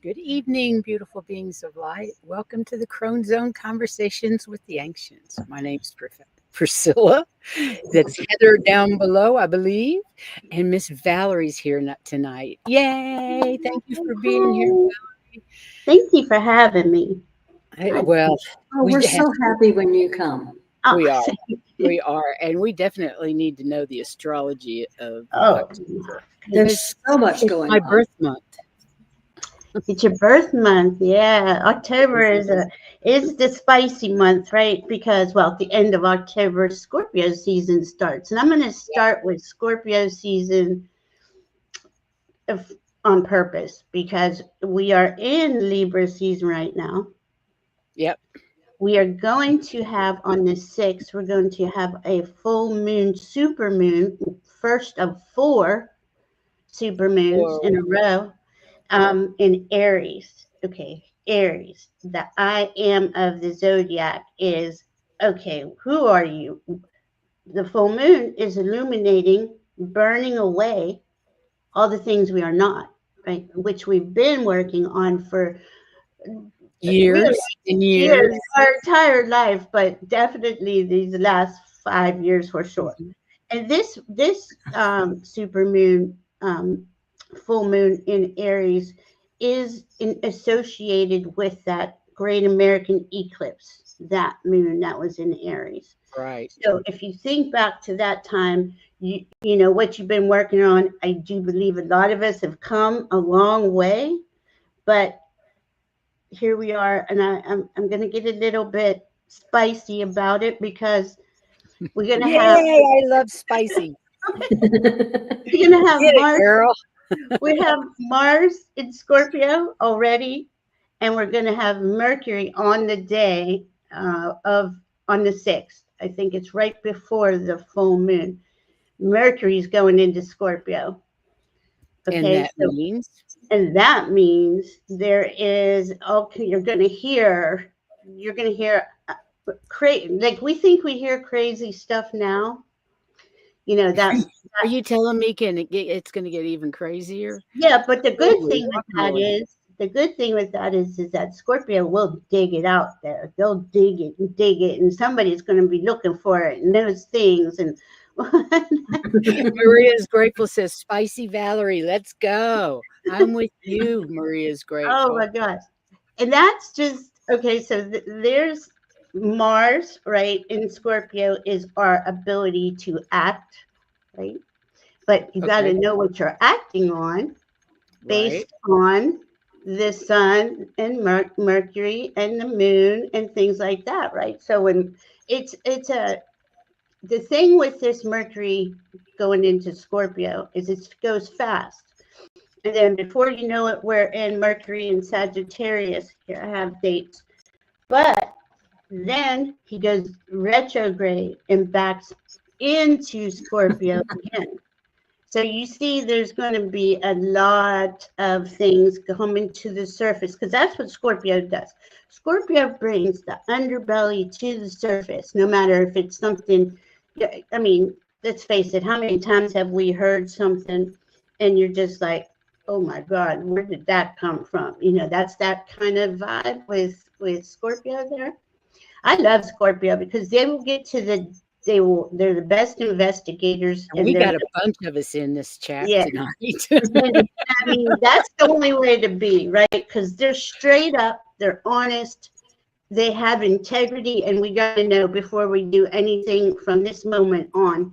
Good evening, beautiful beings of light. Welcome to the CRONE ZONE Conversations with the Ancients. My name's Priscilla. That's Heather down below, I believe. And Miss Valerie's here tonight. Yay! Thank you for being here, Valerie. Thank you for having me. Well, we're so happy when you come. We are. We are. And we definitely need to know the astrology of October. There's so much going on. My birth month. It's your birth month, yeah. October is the spicy month, right? Because at the end of October, Scorpio season starts, and I'm going to start with Scorpio season on purpose because we are in Libra season right now. Yep. We are going to have on the 6th. We're going to have a full moon, super moon, first of 4 super moons in a row. In Aries. Okay, Aries. The I am of the zodiac is, okay, who are you? The full moon is illuminating, burning away all the things we are not, right? Which we've been working on for years and years. Our entire life, but definitely these last 5 years for sure. And this super moon, full moon in Aries is associated with that great American eclipse, that moon that was in Aries. Right. So if you think back to that time, you know what you've been working on. I do believe a lot of us have come a long way, but here we are, and I'm going to get a little bit spicy about it because we're going to have. I love spicy. We're going to have Mars. Girl. We have Mars in Scorpio already, and we're going to have Mercury on the day on the 6th. I think it's right before the full moon. Mercury's going into Scorpio. Okay, and that means there is you're going to hear like we think we hear crazy stuff now. You know that. Are you telling me it's going to get even crazier? Yeah, but the good thing with that is that Scorpio will dig it out there. They'll dig it, and somebody's going to be looking for it and those things. And Maria's Grateful says, "Spicy Valerie, let's go." I'm with you, Maria's Grateful. Oh my gosh, and that's just okay. So there's Mars, right, in Scorpio is our ability to act, right? But you got to know what you're acting on based on the sun and Mercury and the moon and things like that, right? So when the thing with this Mercury going into Scorpio is it goes fast. And then before you know it, we're in Mercury and Sagittarius. Here I have dates. But then he goes retrograde and backs into Scorpio again. So you see there's going to be a lot of things coming to the surface because that's what Scorpio does. Scorpio brings the underbelly to the surface, no matter if it's something. I mean, let's face it, how many times have we heard something and you're just like, oh my God, where did that come from? You know, that's that kind of vibe with Scorpio there. I love Scorpio because they will get to they're the best investigators. And we got a bunch of us in this chat tonight. I mean, that's the only way to be, right? Because they're straight up, they're honest, they have integrity, and we got to know before we do anything from this moment on,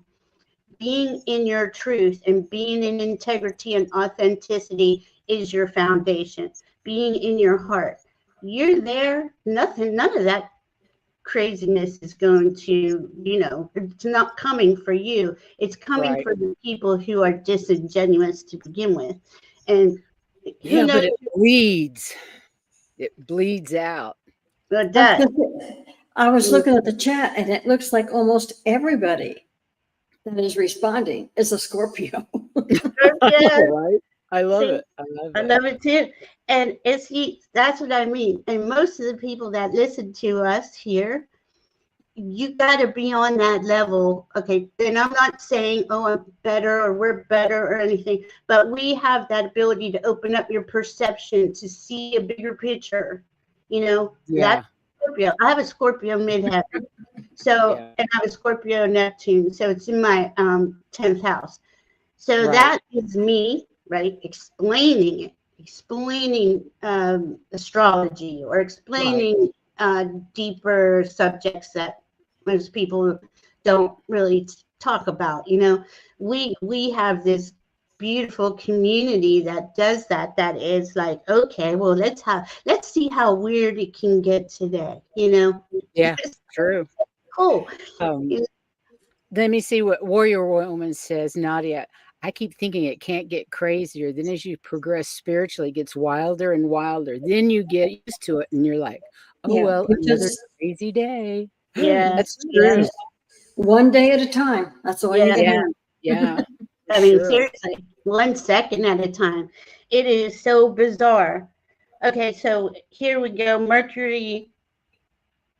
being in your truth and being in integrity and authenticity is your foundation. Being in your heart, you're there. None of that craziness is going to, it's not coming for you. It's coming for the people who are disingenuous to begin with. And but it bleeds. It bleeds out. It does. I was looking at the chat, and it looks like almost everybody that is responding is a Scorpio. Right? I love it. I love it too. And that's what I mean. And most of the people that listen to us here you got to be on that level. Okay. And I'm not saying, oh, I'm better or we're better or anything, but we have that ability to open up your perception to see a bigger picture. Yeah. That's Scorpio. I have a Scorpio midheaven. So, Yeah. and I have a Scorpio Neptune. So it's in my 10th house. So Right. that is me, right? Explaining astrology or explaining deeper subjects that most people don't really talk about. We have this beautiful community that does that. That is like, okay, well, let's see how weird it can get today. Yeah. True. Cool. Let me see what Warrior Woman says, Nadia. I keep thinking it can't get crazier. Then as you progress spiritually, it gets wilder and wilder. Then you get used to it and you're like, oh, Yeah, well, it's another just crazy day. Yeah. That's true. Yes. one day at a time. That's all you Yeah. can Yeah. do. Yeah. I mean, Sure. seriously, 1 second at a time. It is so bizarre. Okay, so here we go. Mercury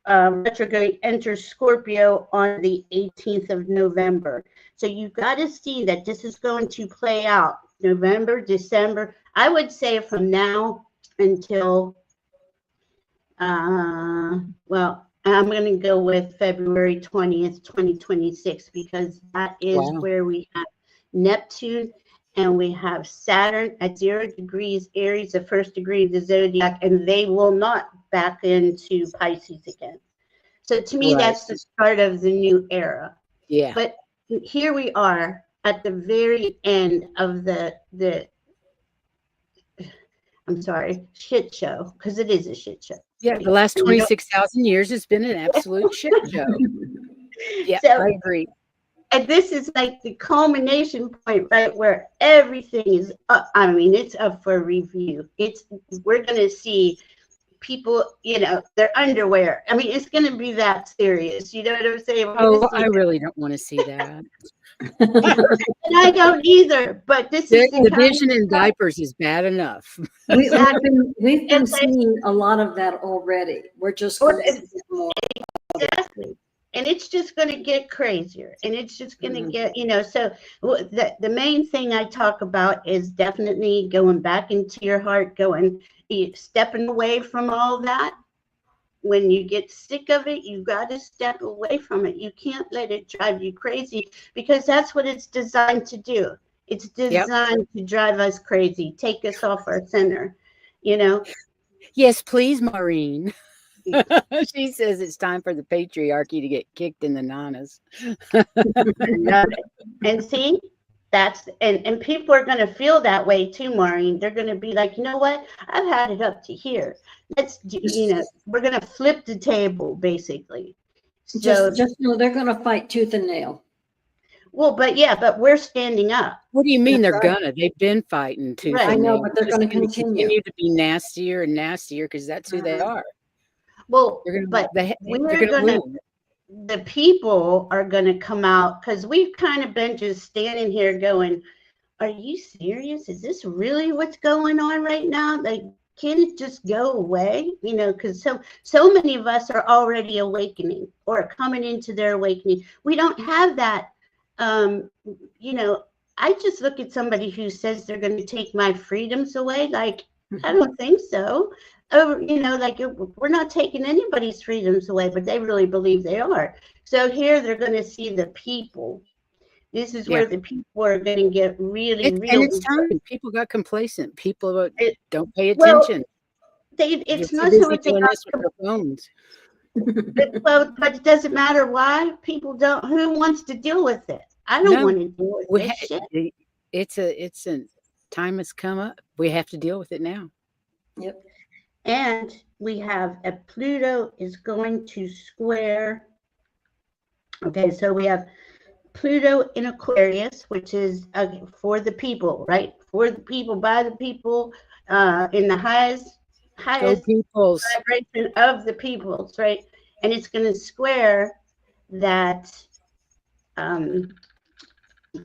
retrograde enters Scorpio on the 18th of November. So you've got to see that this is going to play out November, December. I would say from now until, well, I'm going to go with February 20th, 2026, because that is Wow. where we have Neptune and we have Saturn at 0 degrees Aries, the first degree of the zodiac, and they will not back into Pisces again. So to me, Right. that's the start of the new era. Yeah. But here we are at the very end of the I'm sorry, shit show, because it is a shit show. Yeah. The last 26,000 years has been an absolute shit show. Yeah. So, I agree. and this is like the culmination point, right, where everything is up. I mean, it's up for review. We're going to see people, their underwear. I mean, it's going to be that serious. You know what I'm saying? Oh, I really don't want to see that. And I don't either, but this is The vision in diapers is bad enough. We've been seeing a lot of that already. We're just going to see more. Exactly. And it's just going to get crazier, and it's just going to get, so the main thing I talk about is definitely going back into your heart, stepping away from all that. When you get sick of it, you've got to step away from it. You can't let it drive you crazy, because that's what it's designed to do. It's designed to drive us crazy, take us off our center, Yes, please, Maureen. She says it's time for the patriarchy to get kicked in the nanas. I love it. And see, and people are going to feel that way too, Maureen. They're going to be like, you know what? I've had it up to here. Let's do, we're going to flip the table, basically. So Just they're going to fight tooth and nail. Well, but we're standing up. What do you mean they're gonna? They've been fighting too. Right. I know, but they're going to continue to be nastier and nastier because that's who they are. Well, but the people are going to come out, because we've kind of been just standing here going, are you serious? Is this really what's going on right now? Like, can it just go away? Because so many of us are already awakening or coming into their awakening. We don't have that. I just look at somebody who says they're going to take my freedoms away. Like, I don't think so. Like, we're not taking anybody's freedoms away, but they really believe they are. So here they're going to see the people. This is where the people are going to get really real. And it's time. People got complacent. People don't pay attention. It's not so much about their phones. But it doesn't matter why people don't. Who wants to deal with it? I don't want to deal with this shit. It's a time has come up. We have to deal with it now. Yep. And we have Pluto is going to square. Okay, so we have Pluto in Aquarius, which is for the people, right? For the people, by the people, in the highest vibration of the peoples, right? And it's going to square that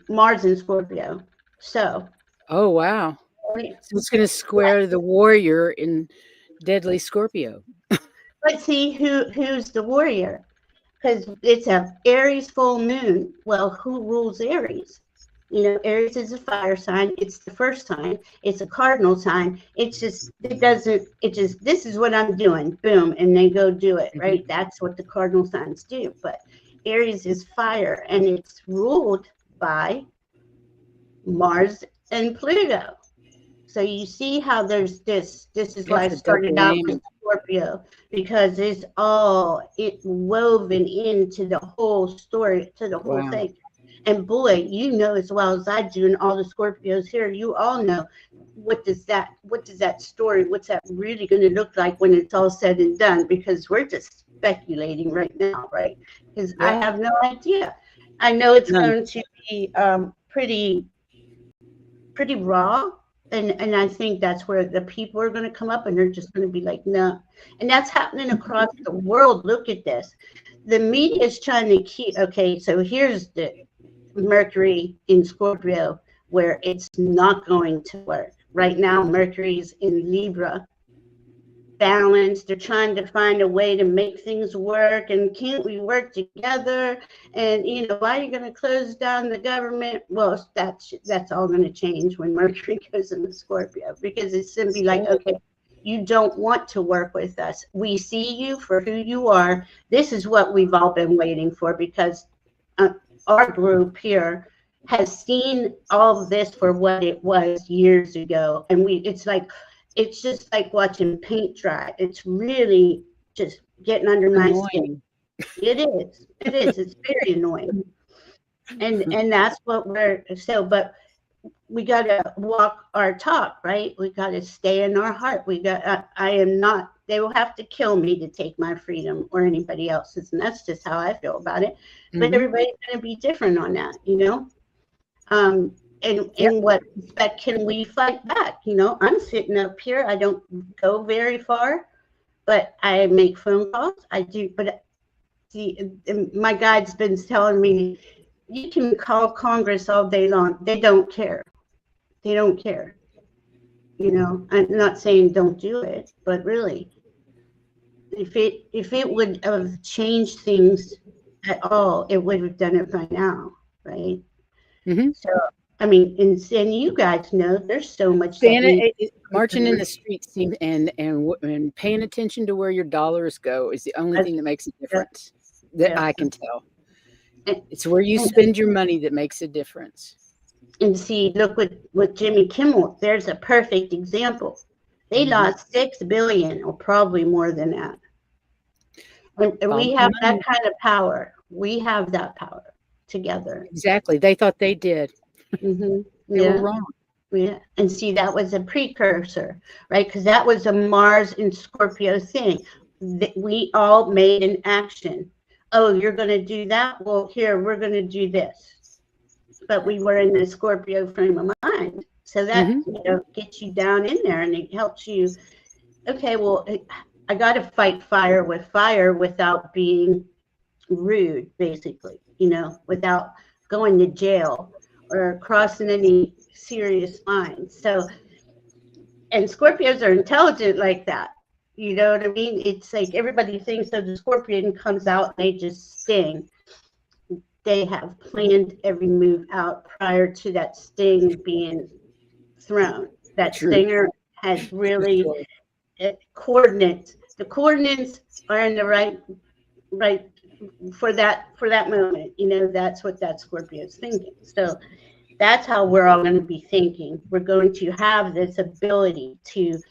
Mars in Scorpio. So. Oh, wow. So it's going to square the warrior in deadly Scorpio. But see, who's the warrior? because it's a Aries full moon. Well, who rules Aries? You know, Aries is a fire sign. It's the first sign. It's a cardinal sign. It's just, this is what I'm doing. Boom. And they go do it, right? That's what the cardinal signs do. But Aries is fire, and it's ruled by Mars and Pluto. So you see how there's this is why I started out with Scorpio, because it's all woven into the whole story, to the whole thing. And boy, you know as well as I do, and all the Scorpios here, you all know what does that story, what's that really going to look like when it's all said and done? Because we're just speculating right now, right? Because I have no idea. I know it's going to be pretty raw. And I think that's where the people are going to come up, and they're just going to be like, no. And that's happening across the world. Look at this. The media is trying to keep, okay, so here's the Mercury in Scorpio, where it's not going to work. Right now, Mercury's in Libra. Balance. They're trying to find a way to make things work, and can't we work together? And you know, why are you going to close down the government? Well, that's all going to change when Mercury goes into Scorpio, because it's going to be like, okay, you don't want to work with us. We see you for who you are. This is what we've all been waiting for, because our group here has seen all of this for what it was years ago, and it's just like watching paint dry. It's really just getting under my skin. It is. It's very annoying. And that's what but we got to walk our talk, right? We got to stay in our heart. They will have to kill me to take my freedom, or anybody else's. And that's just how I feel about it. But everybody's going to be different on that, you know? And in what respect can we fight back? You know, I'm sitting up here. I don't go very far, but I make phone calls. I do. But my guide's been telling me, you can call Congress all day long. They don't care. They don't care. You know, I'm not saying don't do it, but really, if it would have changed things at all, it would have done it by now, right? So, I mean, and you guys know there's so much marching in the streets and paying attention to where your dollars go is the only thing that makes a difference that I can tell. It's where you spend your money that makes a difference. And see, look with Jimmy Kimmel. There's a perfect example. They lost $6 billion, or probably more than that. And we have that kind of power. We have that power together. Exactly. They thought they did. They were wrong. Yeah. And see, that was a precursor, right? Because that was a Mars and Scorpio thing. We all made an action. Oh, you're going to do that? Well, here, we're going to do this. But we were in the Scorpio frame of mind. So that gets you down in there, and it helps you. Okay, well, I got to fight fire without being rude, basically, you know, without going to jail or crossing any serious lines. So, and Scorpios are intelligent like that. You know what I mean? It's like everybody thinks that the Scorpion comes out and they just sting. They have planned every move out prior to that sting being thrown. That stinger has really coordinates. The coordinates are in the right for that moment. You know, that's what that Scorpio is thinking. So that's how we're all going to be thinking. We're going to have this ability to,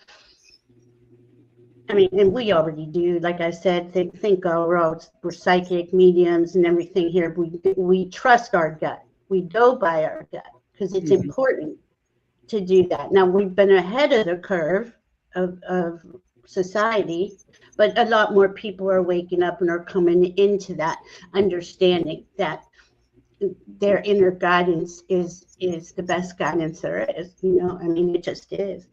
I mean, and we already do, like I said, we're psychic mediums and everything here. We trust our gut. We go by our gut because it's important to do that. Now, we've been ahead of the curve of society, but a lot more people are waking up and are coming into that understanding that their inner guidance is the best guidance there is. You know, I mean, it just is.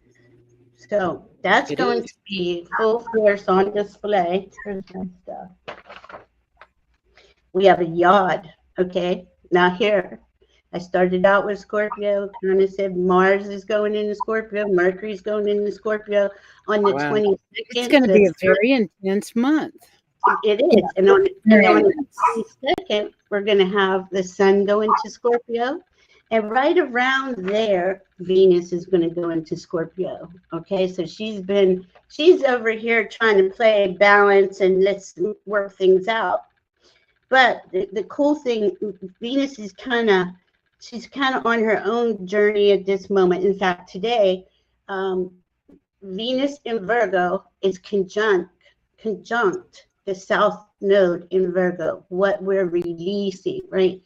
So that's going to be full force on display. Here's my stuff. We have a yod. Okay. Now here, I started out with Scorpio. Kind of said Mars is going into Scorpio. Mercury's going into Scorpio on the 22nd. It's going to be a very intense month. It is. And on the 22nd, we're going to have the sun go into Scorpio. And right around there, Venus is going to go into Scorpio. Okay, so she's over here trying to play balance and let's work things out. But the cool thing, Venus is she's kind of on her own journey at this moment. In fact, today, Venus in Virgo is conjunct the South Node in Virgo, what we're releasing, right?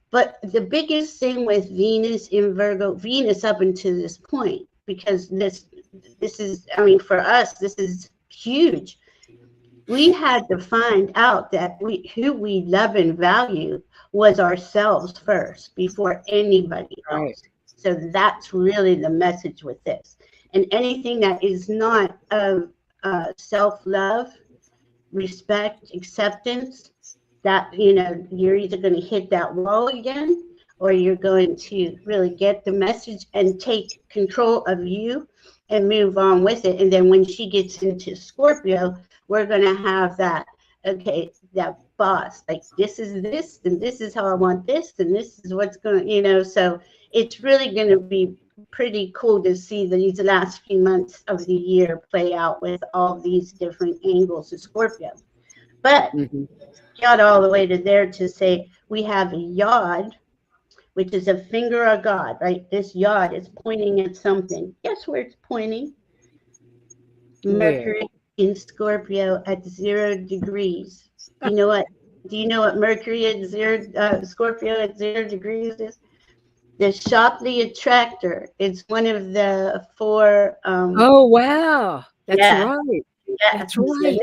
But the biggest thing with Venus in Virgo, Venus up until this point, because this is, I mean, for us, this is huge. We had to find out that who we love and value was ourselves first before anybody else. Right. So that's really the message with this. And anything that is not of self-love, respect, acceptance, that, you know, you're either going to hit that wall again, or you're going to really get the message and take control of you and move on with it. And then when she gets into Scorpio, we're going to have that, okay, that boss, like this is this, and this is how I want this, and this is what's going to, you know, so it's really going to be pretty cool to see these last few months of the year play out with all these different angles of Scorpio. But got all the way to there to say we have a yod, which is a finger of God, right? This yod is pointing at something. Guess where it's pointing? Mercury in Scorpio at 0 degrees. Do you know what Mercury at Scorpio at 0 degrees is? The Shapley attractor. It's one of the 4. Oh, wow. That's right. Yeah, That's right.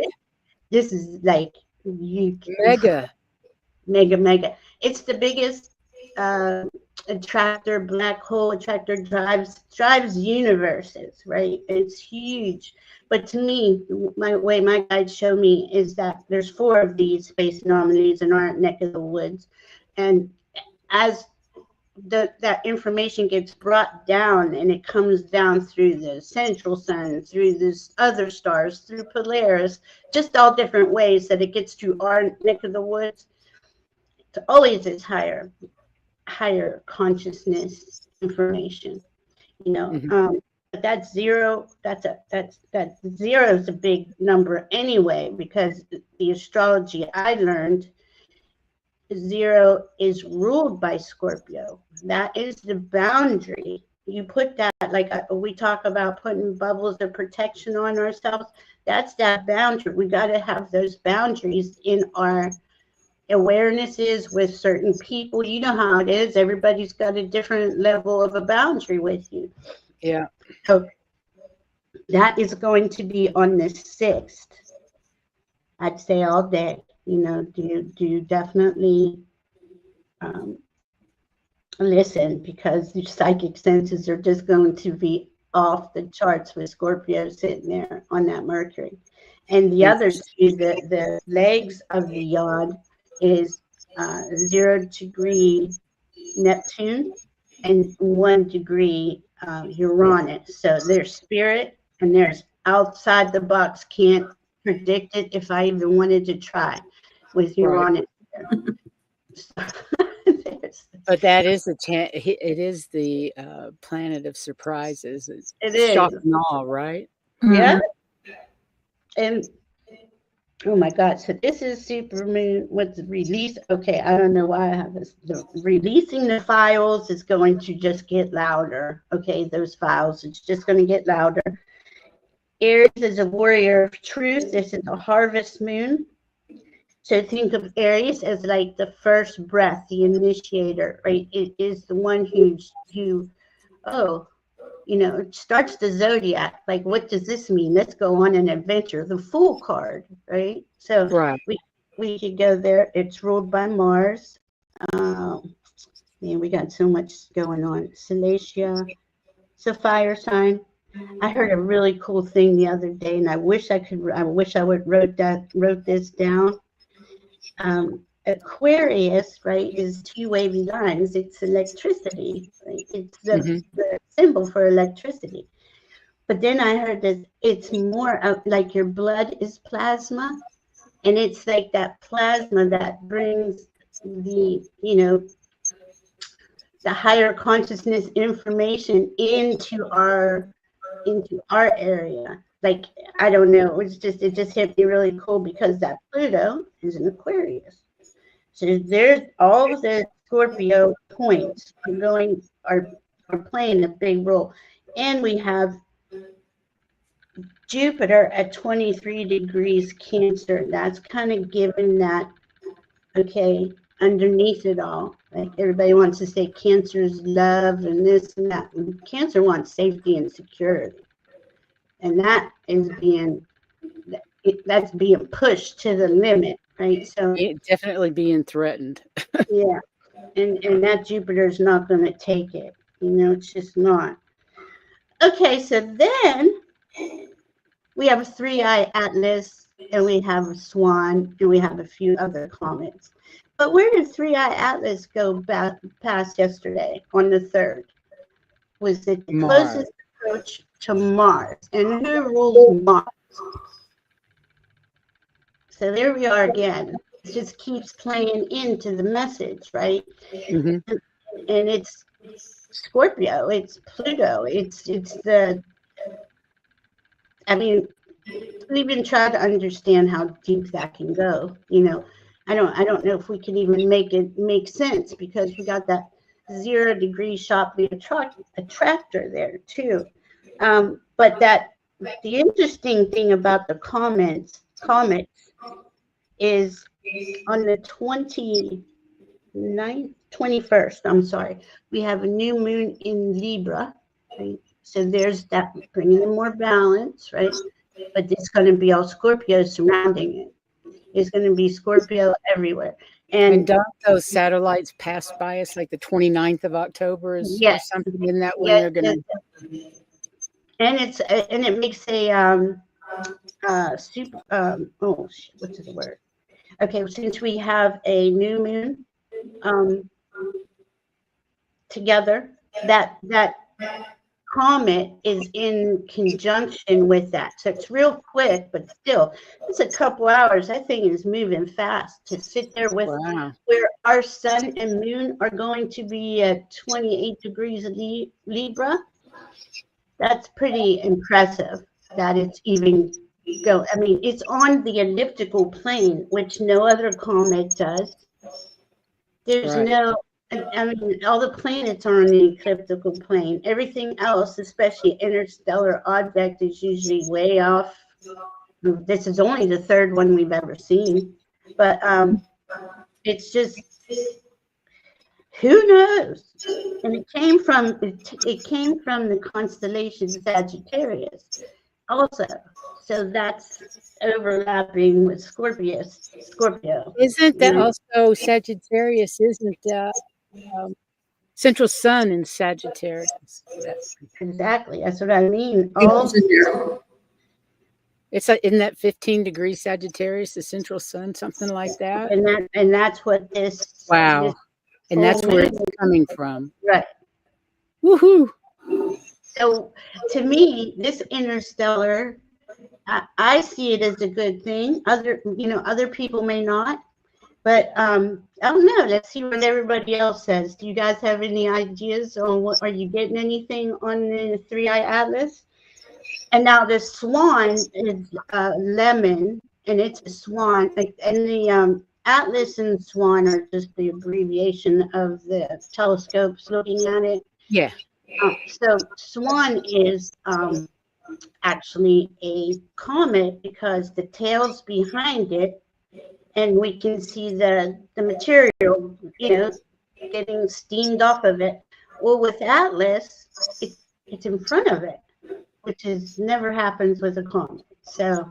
This is like Mega. Mega. It's the biggest attractor, black hole attractor, drives universes, right? It's huge. But to me, my way my guides show me is that there's 4 of these space anomalies in our neck of the woods. And as that information gets brought down, and it comes down through the central sun, through this other stars, through Polaris, just all different ways that it gets to our neck of the woods, it's always this higher consciousness information, you know. But that's 0. That 0 is a big number anyway, because the astrology I learned, 0 is ruled by Scorpio. That is the boundary. You put that, like we talk about putting bubbles of protection on ourselves. That's that boundary. We got to have those boundaries in our awarenesses with certain people. You know how it is. Everybody's got a different level of a boundary with you. Yeah. So that is going to be on the 6th. I'd say all day. You know, do definitely listen, because your psychic senses are just going to be off the charts with Scorpio sitting there on that Mercury. And the other two, the legs of the yod is 0 degree Neptune and 1 degree Uranus. So there's spirit and there's outside the box. Can't predict it if I even wanted to try with Uranus. But that is it is the planet of surprises. It is. Shock and awe, right? Yeah. And oh my God, so this is supermoon with the release. Okay, I don't know why I have this. Releasing the files is going to just get louder. Okay, those files, it's just going to get louder. Aries is a warrior of truth. This is a harvest moon. So think of Aries as like the first breath, the initiator, right? It is the one who starts the zodiac. Like, what does this mean? Let's go on an adventure. The Fool card, right? So we could go there. It's ruled by Mars. We got so much going on. Salacia, it's a fire sign. I heard a really cool thing the other day, and I wish I would wrote this down. Aquarius, right, is 2 wavy lines. It's electricity, right? It's the symbol for electricity. But then I heard that it's more of like your blood is plasma, And it's like that plasma that brings the, you know, the higher consciousness information into our area. Like, I don't know, it just hit me really cool because that Pluto is an Aquarius. So there's all the Scorpio points are playing a big role. And we have Jupiter at 23 degrees Cancer. That's kind of given that, okay, underneath it all. Like, everybody wants to say Cancer's love and this and that. And Cancer wants safety and security. And that is that's being pushed to the limit, right? So definitely being threatened. yeah, and that Jupiter's not going to take it. You know, it's just not. Okay, so then we have a 3-eye atlas, and we have a swan, and we have a few other comets. But where did 3-eye atlas go back past yesterday on the 3rd? Was it the closest approach to Mars? And who rules Mars? So there we are again. It just keeps playing into the message, right? Mm-hmm. And it's Scorpio, it's Pluto, it's the, I mean, we even try to understand how deep that can go. You know, I don't know if we can even make it make sense, because we got that 0 degree Shapley attractor there too. But the interesting thing about the comets is on the 21st, I'm sorry, we have a new moon in Libra, right? So there's that, bringing in more balance, right? But it's going to be all Scorpio surrounding it. It's going to be Scorpio everywhere. And don't those satellites pass by us like the 29th of October or something in that when they're going to? And it makes a super what's the word? Okay, since we have a new moon together, that comet is in conjunction with that. So it's real quick, but still, it's a couple hours. That thing is moving fast to sit there with where our sun and moon are going to be at 28 degrees Libra. That's pretty impressive that it's even go. I mean, it's on the elliptical plane, which no other comet does. There's no, I mean, all the planets are on the elliptical plane. Everything else, especially interstellar object, is usually way off. This is only the 3rd one we've ever seen, but it's just, who knows? And it came from the constellation Sagittarius also. So that's overlapping with Scorpio. Isn't that also Sagittarius? Isn't central sun in Sagittarius? Exactly. That's what I mean. It's in that 15 degree Sagittarius, the central sun, something like that. And that's what this. Wow. This and that's where it's coming from. Right. Woohoo. So to me, this interstellar, I see it as a good thing. Other people may not, but I don't know. Let's see what everybody else says. Do you guys have any ideas on what? Are you getting anything on the 3-eye atlas? And now the swan is lemon, and it's a swan. And the atlas and swan are just the abbreviation of the telescopes looking at it. Yeah. So swan is actually a comet because the tail's behind it, and we can see the material, getting steamed off of it. Well, with Atlas, it's in front of it, which never happens with a comet. So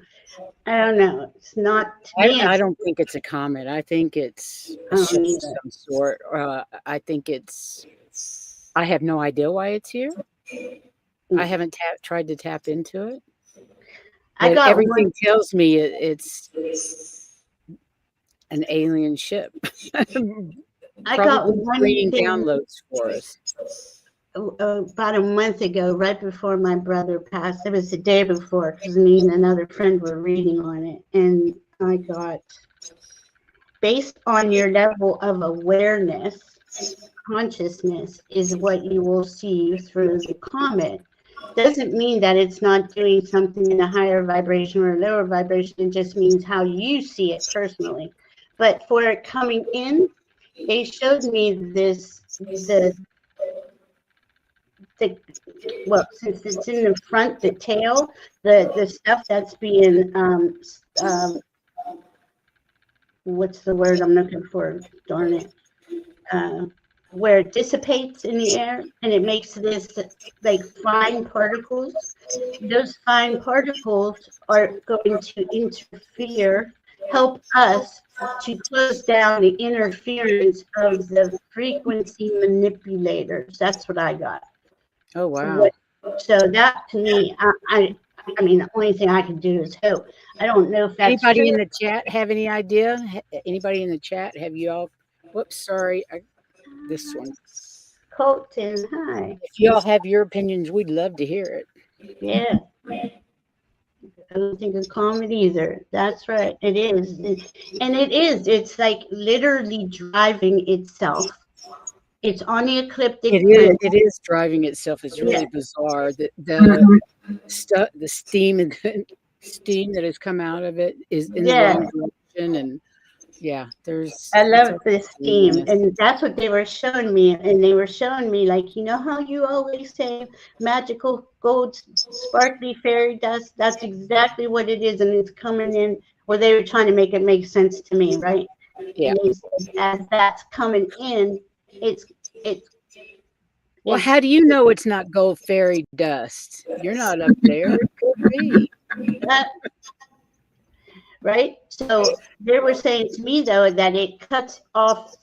I don't know. It's not. I don't think it's a comet. I think it's some sort. I think it's. I have no idea why it's here. I haven't tried to tap into it. Everything tells me it's an alien ship. I got one reading downloads for us. About a month ago, right before my brother passed. It was the day before, because me and another friend were reading on it, and I got, based on your level of awareness, consciousness is what you will see through the comet. Doesn't mean that it's not doing something in a higher vibration or a lower vibration. It just means how you see it personally. But for it coming in, they showed me this, the well, since it's in the front, the tail, the stuff that's being what's the word I'm looking for? Darn it. Where it dissipates in the air and it makes this like fine particles. Those fine particles are going to interfere, help us to close down the interference of the frequency manipulators. That's what I got. Oh, wow. So that to me, I mean, the only thing I can do is hope. I don't know if that's Anybody true. in the chat have any idea? Anybody in the chat, have you all, whoops, sorry, this one. Colton, hi. If you all have your opinions, we'd love to hear it. Yeah. I don't think it's common either. That's right. It is. And it is. It's like literally driving itself. It's on the ecliptic plane. It is driving itself. It's really Yeah. bizarre. The steam and steam that has come out of it is in the Yeah. wrong direction, and yeah, there's. I it's love a this craziness. theme. And that's what they were showing me. And they were showing me, like, you know how you always say magical gold sparkly fairy dust? That's exactly what it is. And it's coming in. Well, they were trying to make it make sense to me, right? Yeah. And they said, as that's coming in, it's Well, how do you know it's not gold fairy dust? You're not up there. It could be. Right? So they were saying to me, though, that it cuts off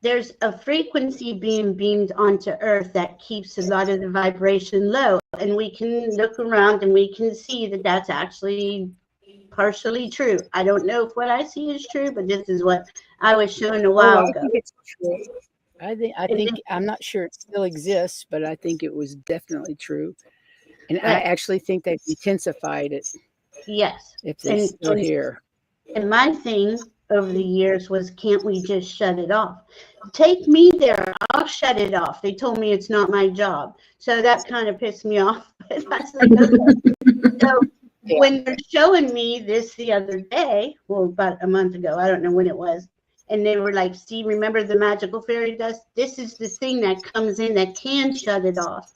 there's a frequency being beamed onto Earth that keeps a lot of the vibration low. And we can look around and we can see that that's actually partially true. I don't know if what I see is true, but this is what I was shown a while ago. I think it's true. I think I'm not sure it still exists, but I think it was definitely true. And I actually think they've intensified it. Yes. If they're still here. And my thing over the years was, can't we just shut it off? Take me there. I'll shut it off. They told me it's not my job. So that kind of pissed me off. But I was like, okay. So when they're showing me this the other day, well, about a month ago, I don't know when it was, and they were like, see, remember the magical fairy dust? This is the thing that comes in that can shut it off,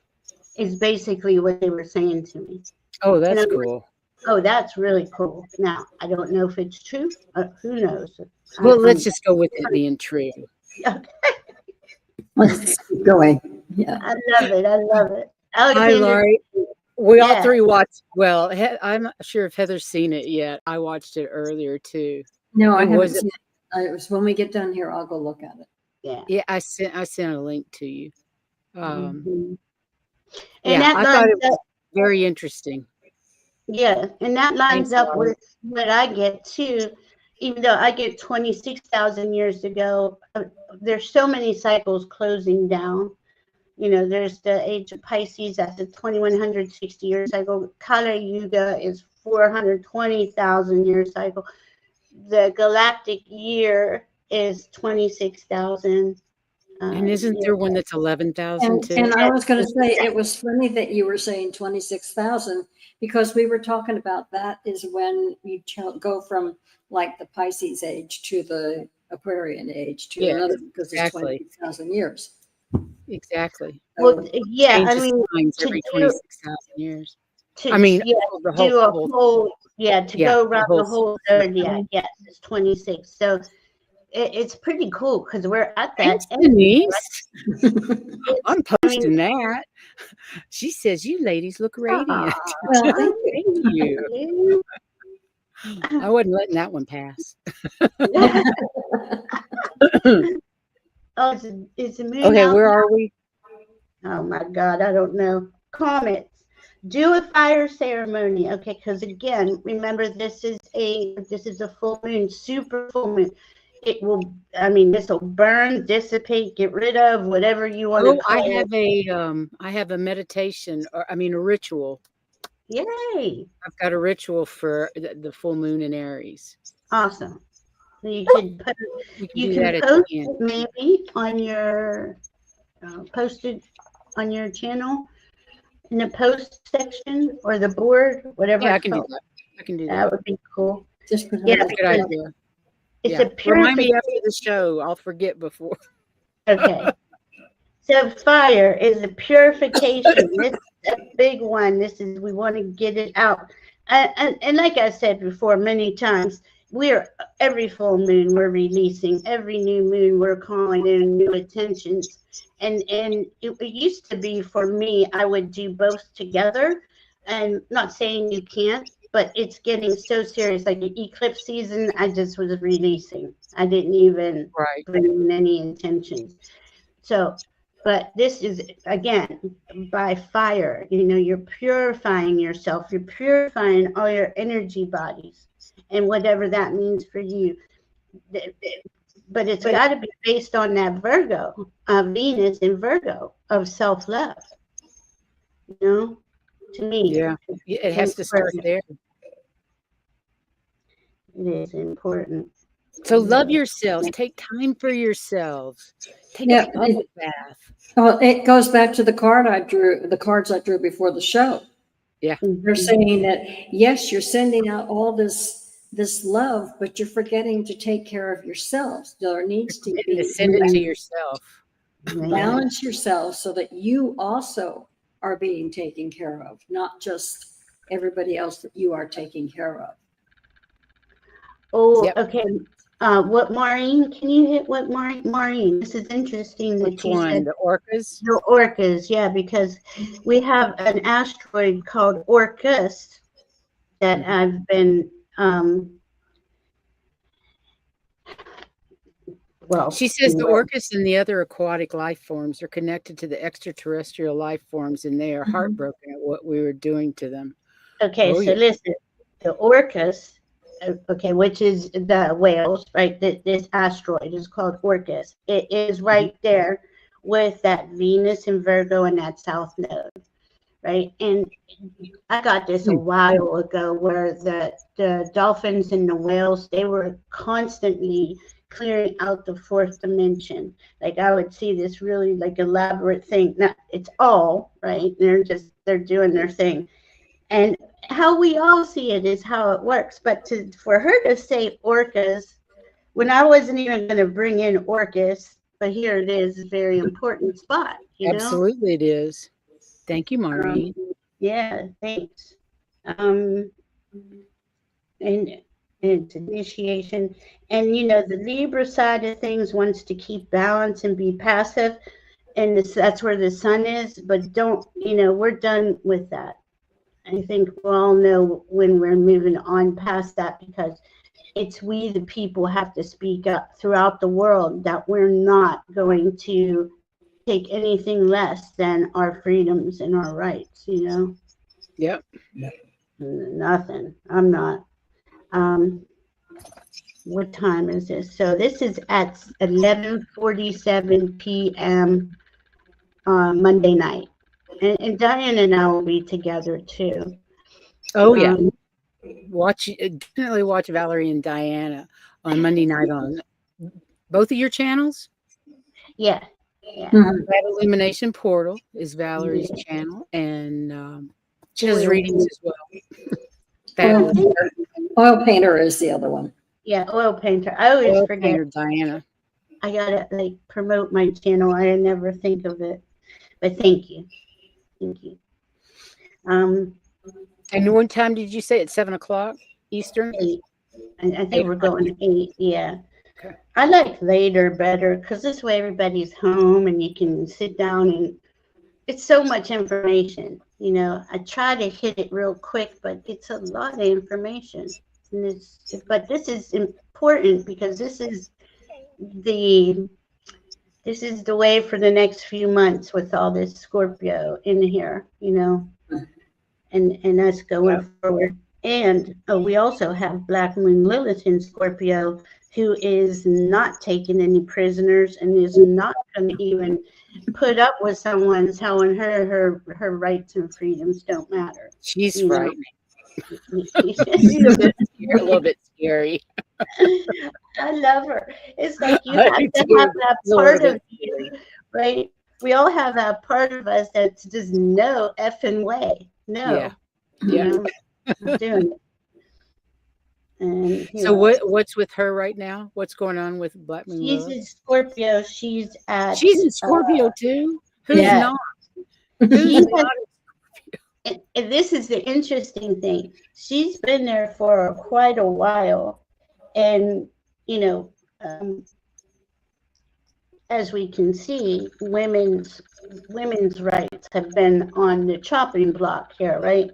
is basically what they were saying to me. Oh, that's cool. Oh, that's really cool. Now, I don't know if it's true. Who knows? Well, let's just go with it being true. Okay. Let's keep going. Yeah. I love it. I love it. Hi, Laurie. We all three watched. Well, I'm not sure if Heather's seen it yet. I watched it earlier too. No, I haven't seen it. It was when we get done here, I'll go look at it. Yeah. I sent a link to you. And I thought it was very interesting. Yeah, and that lines up with what I get too. Even though I get 26,000 years ago, there's so many cycles closing down. You know, there's the age of Pisces, that's a 2160 year cycle. Kali Yuga is 420,000 year cycle. The galactic year is 26,000. And isn't there one that's 11,000 too? And I was going to say, it was funny that you were saying 26,000, because we were talking about that is when you go from like the Pisces age to the Aquarian age to another, because it's 20,000 years. Exactly. Well, yeah, I mean, every 26,000 years. To go around the whole zodiac. Yes, it's 26. So it's pretty cool because we're at that. Thanks, Denise. I'm posting that. She says, you ladies look radiant. Well, thank you. I wasn't letting that one pass. Oh, it's a moon. Okay, where are we? Oh my God, I don't know. Comets. Do a fire ceremony. Okay, because again, remember this is a full moon, super full moon. It will, I mean, this will burn, dissipate, get rid of whatever you want to call it. I have a meditation, or I mean a ritual Yay. I've got a ritual for the full moon in Aries. Awesome. So you can put, We can you do can that at post the end. it maybe on your posted on your channel in the post section or the board, whatever Yeah, I it's can do called. that. I can do That that. would be cool. Just put it Yeah, on That's a good because idea. it's Yeah. a Remind purification. me after the show. I'll forget before. Okay. So fire is a purification. This is a big one. This is, we want to get it out. And like I said before many times, every full moon we're releasing, every new moon we're calling in new attentions. And it used to be for me, I would do both together. And not saying you can't, but it's getting so serious. Like the eclipse season, I just was releasing. I didn't even Right. bring in any intentions. So, but this is again by fire. You know, you're purifying yourself. You're purifying all your energy bodies, and whatever that means for you. But it's got to be based on that Virgo, Venus in Virgo of self-love. You know, to me, Yeah. It has to start there. It is important. So love yourselves. Take time for yourselves. Take Yeah, a bubble bath. Well, it goes back to the cards I drew before the show. Yeah. They're saying that yes, you're sending out all this love, but you're forgetting to take care of yourselves. There needs to And be to send it to yourself. balance yourself so that you also are being taken care of, not just everybody else that you are taking care of. Oh, Yep. okay. What Maureen? Can you hit what Maureen? This is interesting that Which you one? said The orcas? the orcas. Yeah, because we have an asteroid called Orcus that I've been well. She says the orcas and the other aquatic life forms are connected to the extraterrestrial life forms, and they are heartbroken at what we were doing to them. Okay, Oh, so yeah. listen, the Orcus, okay, which is the whales, right? This asteroid is called Orcus. It is right there with that Venus and Virgo and that South Node, right? And I got this a while ago where the dolphins and the whales, they were constantly clearing out the fourth dimension. Like I would see this really like elaborate thing. Now it's all right. They're doing their thing. And how we all see it is how it works. But for her to say orcas, when I wasn't even going to bring in orcas, but here it is, a very important spot, you know? Absolutely, it is. Thank you, Maureen. Yeah, thanks. And it's initiation. And, you know, the Libra side of things wants to keep balance and be passive. And that's where the sun is. But don't, you know, we're done with that. I think we all know when we're moving on past that, because it's we, the people, have to speak up throughout the world that we're not going to take anything less than our freedoms and our rights, you know? Yep. Nothing. I'm not. What time is this? So this is at 11:47 p.m. Monday night. And Diane and I will be together too. Oh, yeah. Definitely watch Valerie and Diana on Monday night on both of your channels. Yeah. Yeah. That Illumination Portal is Valerie's channel, and she does readings as well. Oil Painter is the other one. Yeah, Oil Painter. I always Oil forget. Painter Diana. I gotta like promote my channel. I never think of it, but thank you. And what time did you say? At 7 o'clock Eastern? 8. I think we're going 8. Yeah. Okay. I like later better because this way everybody's home and you can sit down, and it's so much information. You know, I try to hit it real quick, but it's a lot of information. But this is important because this is the way for the next few months with all this Scorpio in here, you know, and us going forward. And we also have Black Moon Lilith in Scorpio, who is not taking any prisoners and is not going to even put up with someone telling her rights and freedoms don't matter. She's You know? frightening. She's a little bit scary. I love her. It's like you I have do to too. have that A little part bit of you, right? We all have that part of us that's just no effing way. No. Yeah. You Yeah. know, not doing it. And you So know, what's with her right now? What's going on with Black Moon she's Lilith? in Scorpio. She's at She's in Scorpio too. Who's yeah. not? Who's She has, not? and this is the interesting thing. She's been there for quite a while, and you know, as we can see, women's rights have been on the chopping block here, right?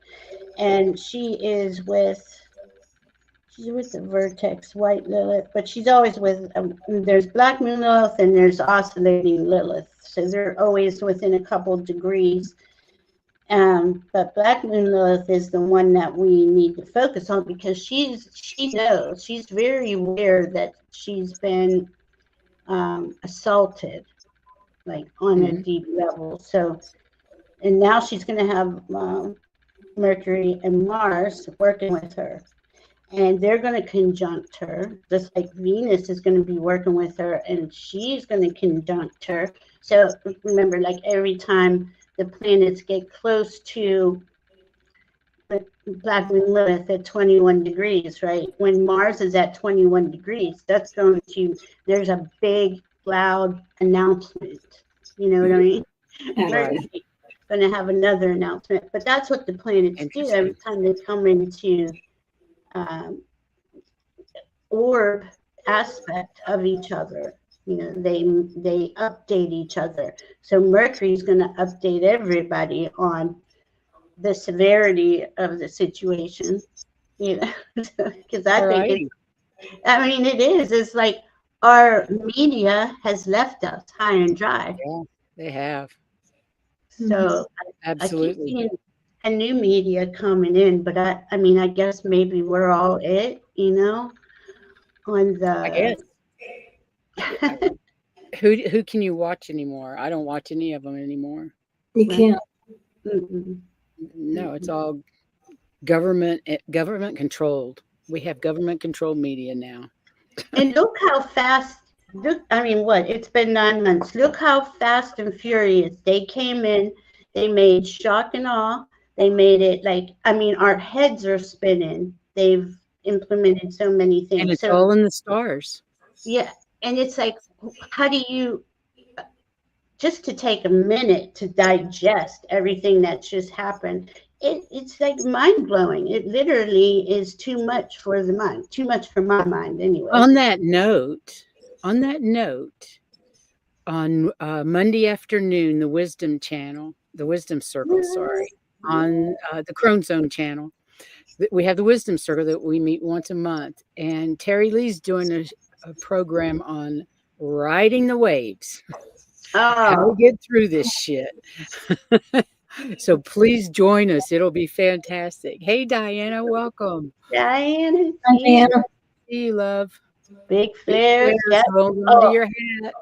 And she's with the Vertex White Lilith, but she's always with. There's Black Moon Lilith and there's Oscillating Lilith, so they're always within a couple degrees. But Black Moon Lilith is the one that we need to focus on because she knows, she's very aware that she's been assaulted, like on a deep level. So, and now she's going to have Mercury and Mars working with her, and they're going to conjunct her, just like Venus is going to be working with her, and she's going to conjunct her. So remember, like every time the planets get close to Black Moon Lilith at 21 degrees, right? When Mars is at 21 degrees, that's going to, there's a big, loud announcement. You know what I mean? Right. Going to have another announcement. But that's what the planets do every time they come into orb aspect of each other. You know, they update each other. So Mercury's going to update everybody on the severity of the situation, you know, because I think it is. It's like our media has left us high and dry. Yeah, they have. So Absolutely. I keep seeing a new media coming in, but I mean, I guess maybe we're all it, you know, on the. I guess. Who can you watch anymore? I don't watch any of them anymore. You can't. No, it's all government controlled. We have government controlled media now. And look how fast. Look, I mean, what? It's been 9 months. Look how fast and furious they came in. They made shock and awe. They made it like, I mean, our heads are spinning. They've implemented so many things. And it's all in the stars. Yeah. And it's like, how do you, just to take a minute to digest everything that's just happened, it's like mind blowing. It literally is too much for the mind, too much for my mind anyway. On that note, on Monday afternoon, the Wisdom Circle, on the CRONE Zone channel, we have the Wisdom Circle that we meet once a month, and Terry Lee's doing a program on riding the waves. How to get through this shit. So please join us. It'll be fantastic. Hey, Diana, welcome. Diana. Diana. See you, love. Big flares. Yep. Hold on to your hat.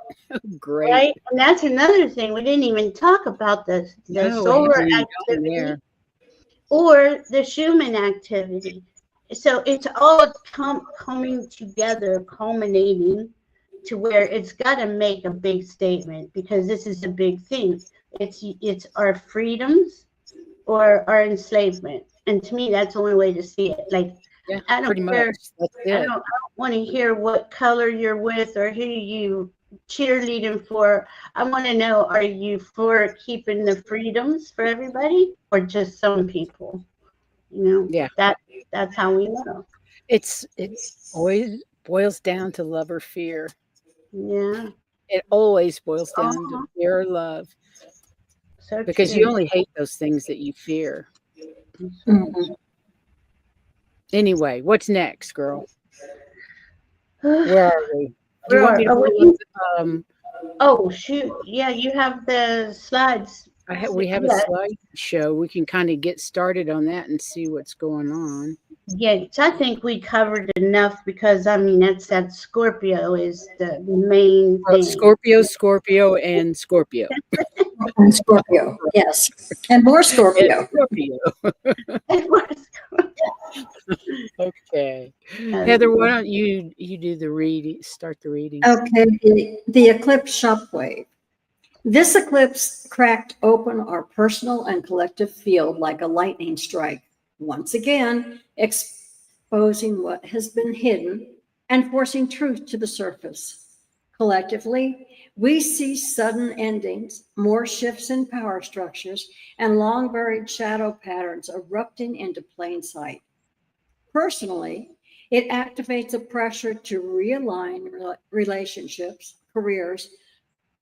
Great. Right. And that's another thing. We didn't even talk about the solar activity or the Schumann activity. So it's all coming together, culminating to where it's got to make a big statement, because this is a big thing. It's our freedoms or our enslavement, and to me that's the only way to see it. Like, yeah, I don't care. I don't want to hear what color you're with or who you cheerleading for. I want to know, are you for keeping the freedoms for everybody or just some people? You know, yeah, that's how we know. It's always boils down to love or fear. Yeah, it always boils down to fear or love. So because true. you only hate those things that you fear. Anyway, what's next, girl? Where are we? Do you want me to oh shoot, yeah, you have the slides We have a Yeah, slideshow. We can kind of get started on that and see what's going on. yes, I think we covered enough because I mean that Scorpio is the main thing. Scorpio, and Scorpio. And Scorpio, yes. And more Scorpio. Scorpio. Okay. Um, Heather, why don't you do the reading, start the reading. Okay, the eclipse shockwave. This eclipse cracked open our personal and collective field like a lightning strike, once again exposing what has been hidden and forcing truth to the surface. Collectively, we see sudden endings, more shifts in power structures, and long buried shadow patterns erupting into plain sight. Personally, it activates a pressure to realign relationships, careers,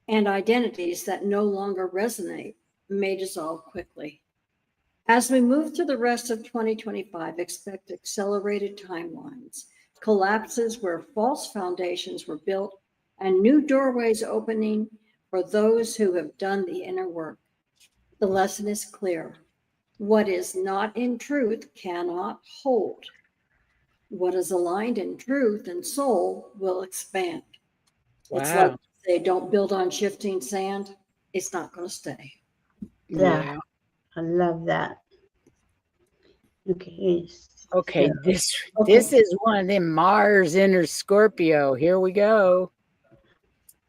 and identities that no longer resonate may dissolve quickly. As we move through the rest of 2025, expect accelerated timelines, collapses where false foundations were built, and new doorways opening for those who have done the inner work. The lesson is clear. What is not in truth cannot hold. What is aligned in truth and soul will expand. It's like Wow. they don't build on shifting sand. It's not going to stay. Yeah. I love that. Okay. Okay. So, This is one of them Mars enters Scorpio. Here we go.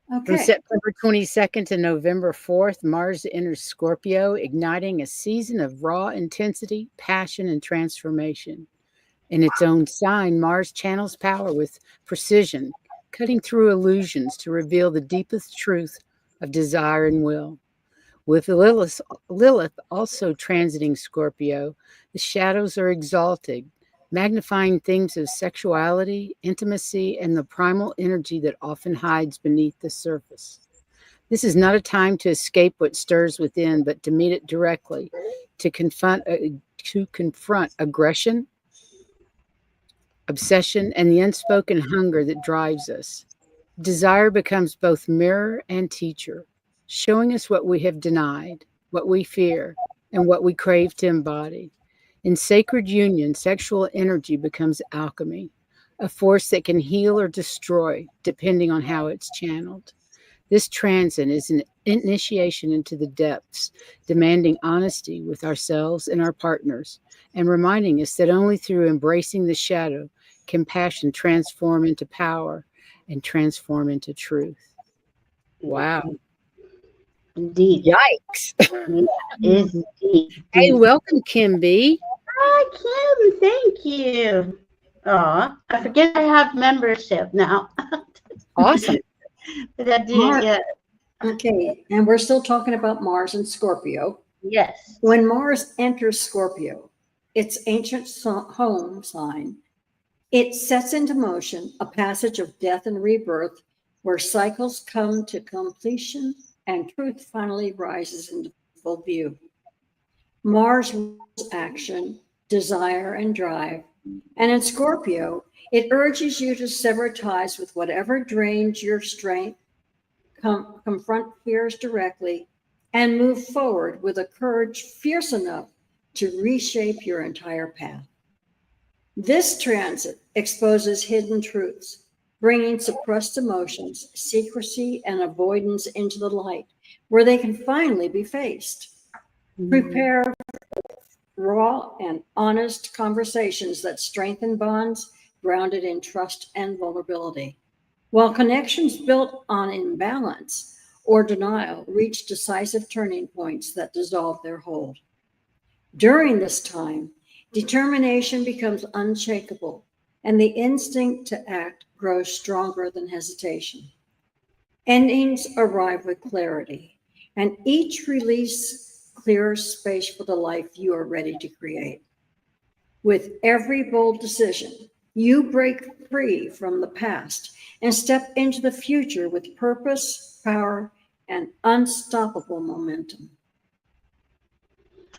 From Okay. September 22nd to November 4th, Mars enters Scorpio, igniting a season of raw intensity, passion, and transformation. In its own sign, Mars channels power with precision, cutting through illusions to reveal the deepest truth of desire and will. With Lilith also transiting Scorpio, the shadows are exalted, magnifying themes of sexuality, intimacy, and the primal energy that often hides beneath the surface. This is not a time to escape what stirs within, but to meet it directly, to confront aggression, obsession, and the unspoken hunger that drives us. Desire becomes both mirror and teacher, showing us what we have denied, what we fear, and what we crave to embody. In sacred union, sexual energy becomes alchemy, a force that can heal or destroy, depending on how it's channeled. This transit is an initiation into the depths, demanding honesty with ourselves and our partners, and reminding us that only through embracing the shadow can passion transform into power and transform into truth. Wow. deep. Yikes. It's deep. Hey, welcome, Kim B. Hi, Kim. Thank you. Oh, I forget I have membership now. Awesome. But I did, Mar- yeah. Okay. And we're still talking about Mars and Scorpio. Yes. When Mars enters Scorpio, its ancient home sign, it sets into motion a passage of death and rebirth where cycles come to completion and truth finally rises into full view. Mars rules action, desire, and drive. And in Scorpio, it urges you to sever ties with whatever drains your strength, confront fears directly, and move forward with a courage fierce enough to reshape your entire path. This transit exposes hidden truths, bringing suppressed emotions, secrecy, and avoidance into the light, where they can finally be faced. Prepare for raw and honest conversations that strengthen bonds grounded in trust and vulnerability, while connections built on imbalance or denial reach decisive turning points that dissolve their hold. During this time, determination becomes unshakable, and the instinct to act grows stronger than hesitation. Endings arrive with clarity, and each release clears space for the life you are ready to create. With every bold decision, you break free from the past and step into the future with purpose, power, and unstoppable momentum.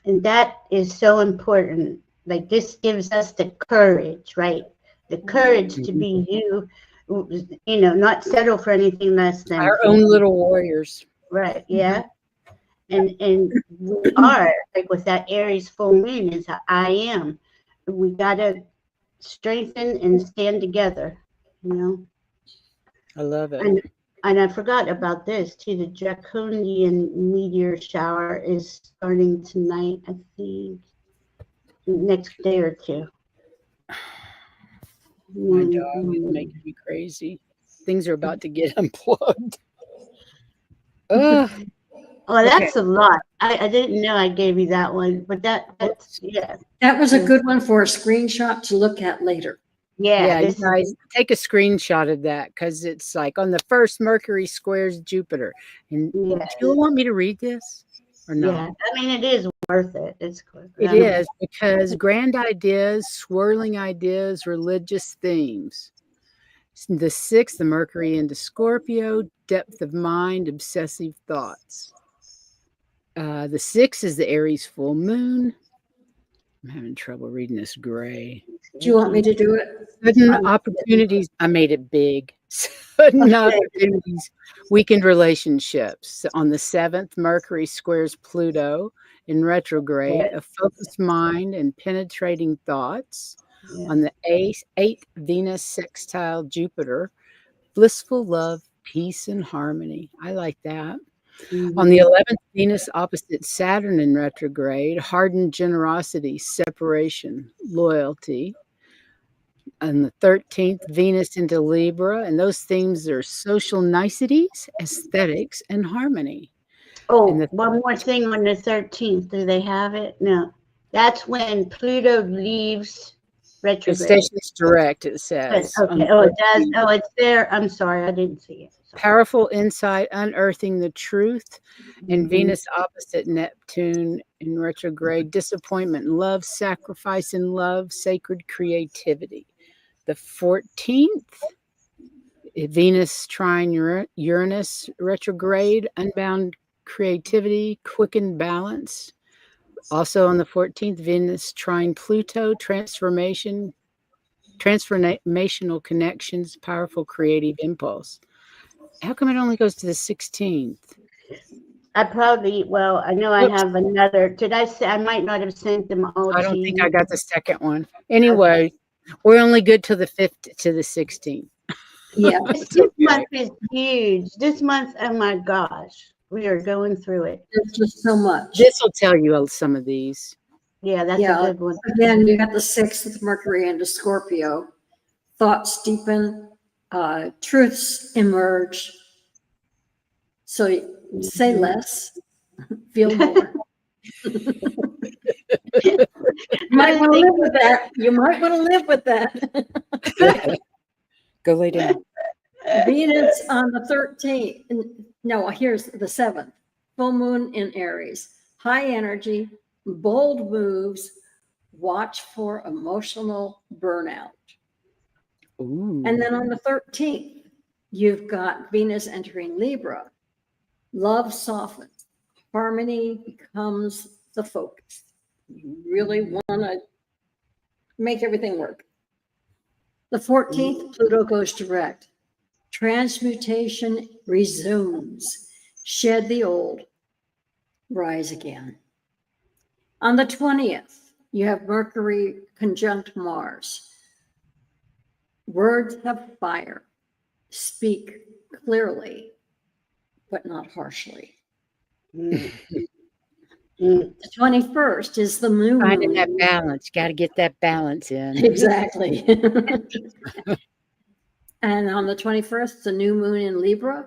And that is so important. Like this gives us the courage, right? The courage to be you know, not settle for anything less than Our own little warriors. right. Yeah. And we are like with that Aries full moon is a I am. We gotta strengthen and stand together, you know. I love it. And I forgot about this too. The draconian meteor shower is starting tonight, I think, next day or two. My dog is making me crazy. Things are about to get unplugged. Ugh. Oh, that's a lot. I didn't know I gave you that one, but that's yeah. That was a good one for a screenshot to look at later. Yeah, you This guys take a screenshot of that because it's like on the first Mercury squares Jupiter. And do you want me to read this or not? Yeah, I mean, it is worth it. It's good. It is because grand ideas, swirling ideas, religious themes. The 6th, the Mercury into Scorpio, depth of mind, obsessive thoughts. The 6th is the Aries full moon. I'm having trouble reading this gray. Do you want me to do it? Sudden opportunities. I made it big. Sudden opportunities, weakened relationships. On the 7th, Mercury squares Pluto in retrograde, a focused mind and penetrating thoughts. On the 8th, Venus sextile Jupiter, blissful love, peace, and harmony. I like that. On the 11th, Venus opposite Saturn in retrograde, hardened generosity, separation, loyalty. On the 13th, Venus into Libra, and those themes are social niceties, aesthetics, and harmony. Oh, one more thing on the 13th. Do they have it? No. That's when Pluto leaves retrograde. Stations direct, it says. Okay. Oh, it does. Oh, it's there. I'm sorry. I didn't see it. Sorry. Powerful insight, unearthing the truth, and Venus opposite Neptune in retrograde, disappointment, love, sacrifice in love, sacred creativity. The 14th, Venus trine Uranus retrograde, unbound creativity, quickened balance. Also on the 14th, Venus trine Pluto, transformational connections, powerful creative impulse. How come it only goes to the 16th? I know I have another. Did I say I might not have sent them all? I don't think I got the second one. Anyway, we're only good to the 5th to the 16th. Yeah, this month is huge. This month, oh my gosh, we are going through it. There's just so much. This will tell you some of these. Yeah, that's a good one. Again, you got the 6th with Mercury into Scorpio. Thoughts deepen, truths emerge. So say less, feel more. You might want to live with that. You might want to live with that. Go lay down. Venus on the 13th. No, here's the 7th. Full moon in Aries. High energy, bold moves, watch for emotional burnout. Ooh. And then on the 13th, you've got Venus entering Libra. Love softens. Harmony becomes the focus. You really want to make everything work. The 14th, Pluto goes direct. Transmutation resumes. Shed the old, rise again. On the 20th, you have Mercury conjunct Mars. Words have fire. Speak clearly, but not harshly. The 21st is the moon. Finding that balance. Got to get that balance in. Exactly. And on the 21st, the new moon in Libra.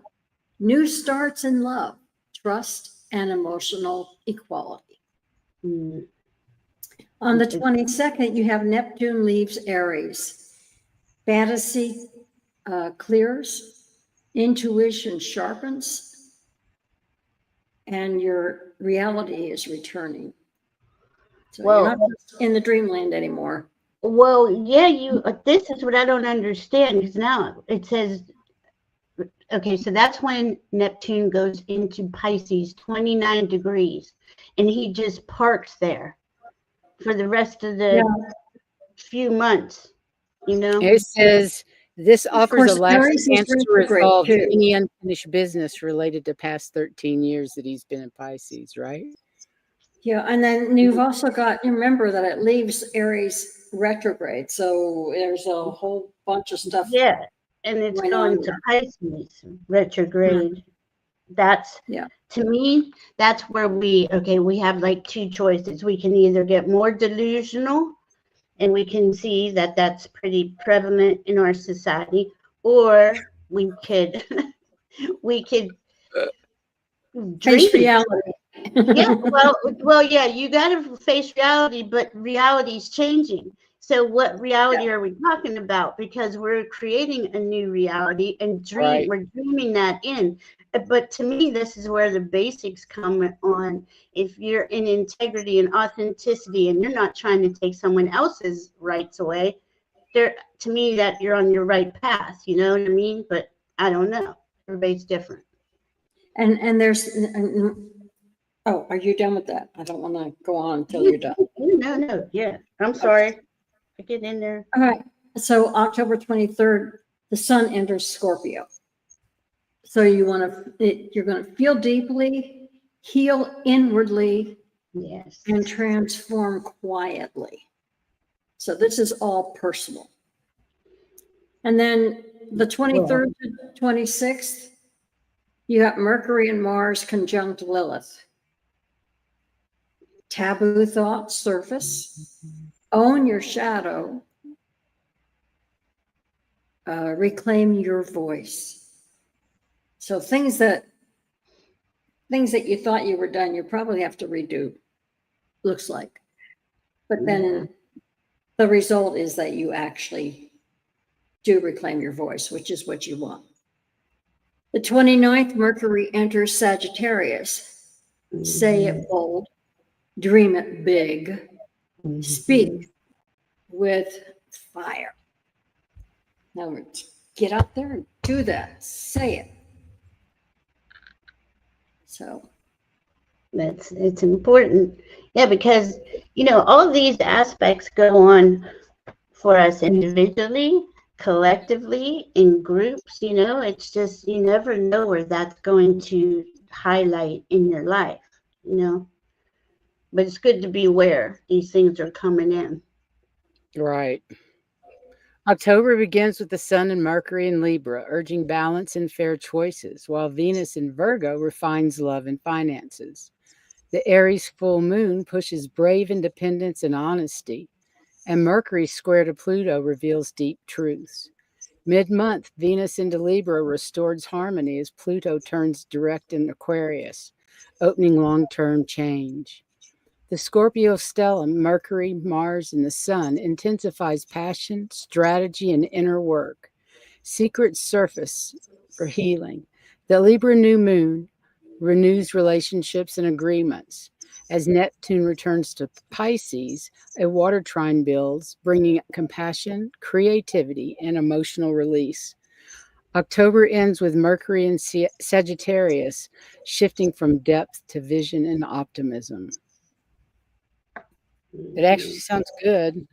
New starts in love, trust, and emotional equality. On the 22nd, you have Neptune leaves Aries. Fantasy clears, intuition sharpens, and your reality is returning. So you're not in the dreamland anymore. Well, yeah, this is what I don't understand, because now it says, okay, so that's when Neptune goes into Pisces, 29 degrees, and he just parks there for the rest of the few months, you know? It says This offers a course, last Aries is chance to retrograde resolve too. any unfinished business related to past 13 years that he's been in Pisces, right? Yeah, and then you've also got, remember that it leaves Aries retrograde, so there's a whole bunch of stuff Yeah, and it's going on going to there. Pisces retrograde. That's, Yeah. to me, that's where we have like two choices. We can either get more delusional, and we can see that that's pretty prevalent in our society, or we could we could Face dream. reality. Yeah, well, yeah, you got to face reality, but reality's changing. So what reality are we talking about? Because we're creating a new reality and Right. we're dreaming that in. But to me, this is where the basics come on. If you're in integrity and authenticity and you're not trying to take someone else's rights away, there, to me, that you're on your right path, you know what I mean? But I don't know. Everybody's different. And there's, oh, are you done with that? I don't want to go on until you're done. No, yeah. I'm sorry. I get in there. All right. So October 23rd, the sun enters Scorpio. So you're going to feel deeply, heal inwardly, Yes. and transform quietly. So this is all personal. And then the 23rd to 26th, you got Mercury and Mars conjunct Lilith. Taboo thoughts surface. Own your shadow. Reclaim your voice. So things that you thought you were done, you probably have to redo. Looks like. But then the result is that you actually do reclaim your voice, which is what you want. The 29th, Mercury enters Sagittarius. Say it bold, dream it big, speak with fire. Now, get out there and do that. Say it. So It's important. Yeah, because all of these aspects go on for us individually, collectively, in groups. It's just you never know where that's going to highlight in your life. But it's good to be aware these things are coming in. Right. October begins with the Sun and Mercury in Libra, urging balance and fair choices, while Venus in Virgo refines love and finances. The Aries full moon pushes brave independence and honesty, and Mercury square to Pluto reveals deep truths. Mid-month, Venus into Libra restores harmony as Pluto turns direct in Aquarius, opening long-term change. The Scorpio stellium, Mercury, Mars, and the Sun intensifies passion, strategy, and inner work. Secrets surface for healing. The Libra new moon renews relationships and agreements. As Neptune returns to Pisces, a water trine builds, bringing compassion, creativity, and emotional release. October ends with Mercury in Sagittarius, shifting from depth to vision and optimism. It actually sounds good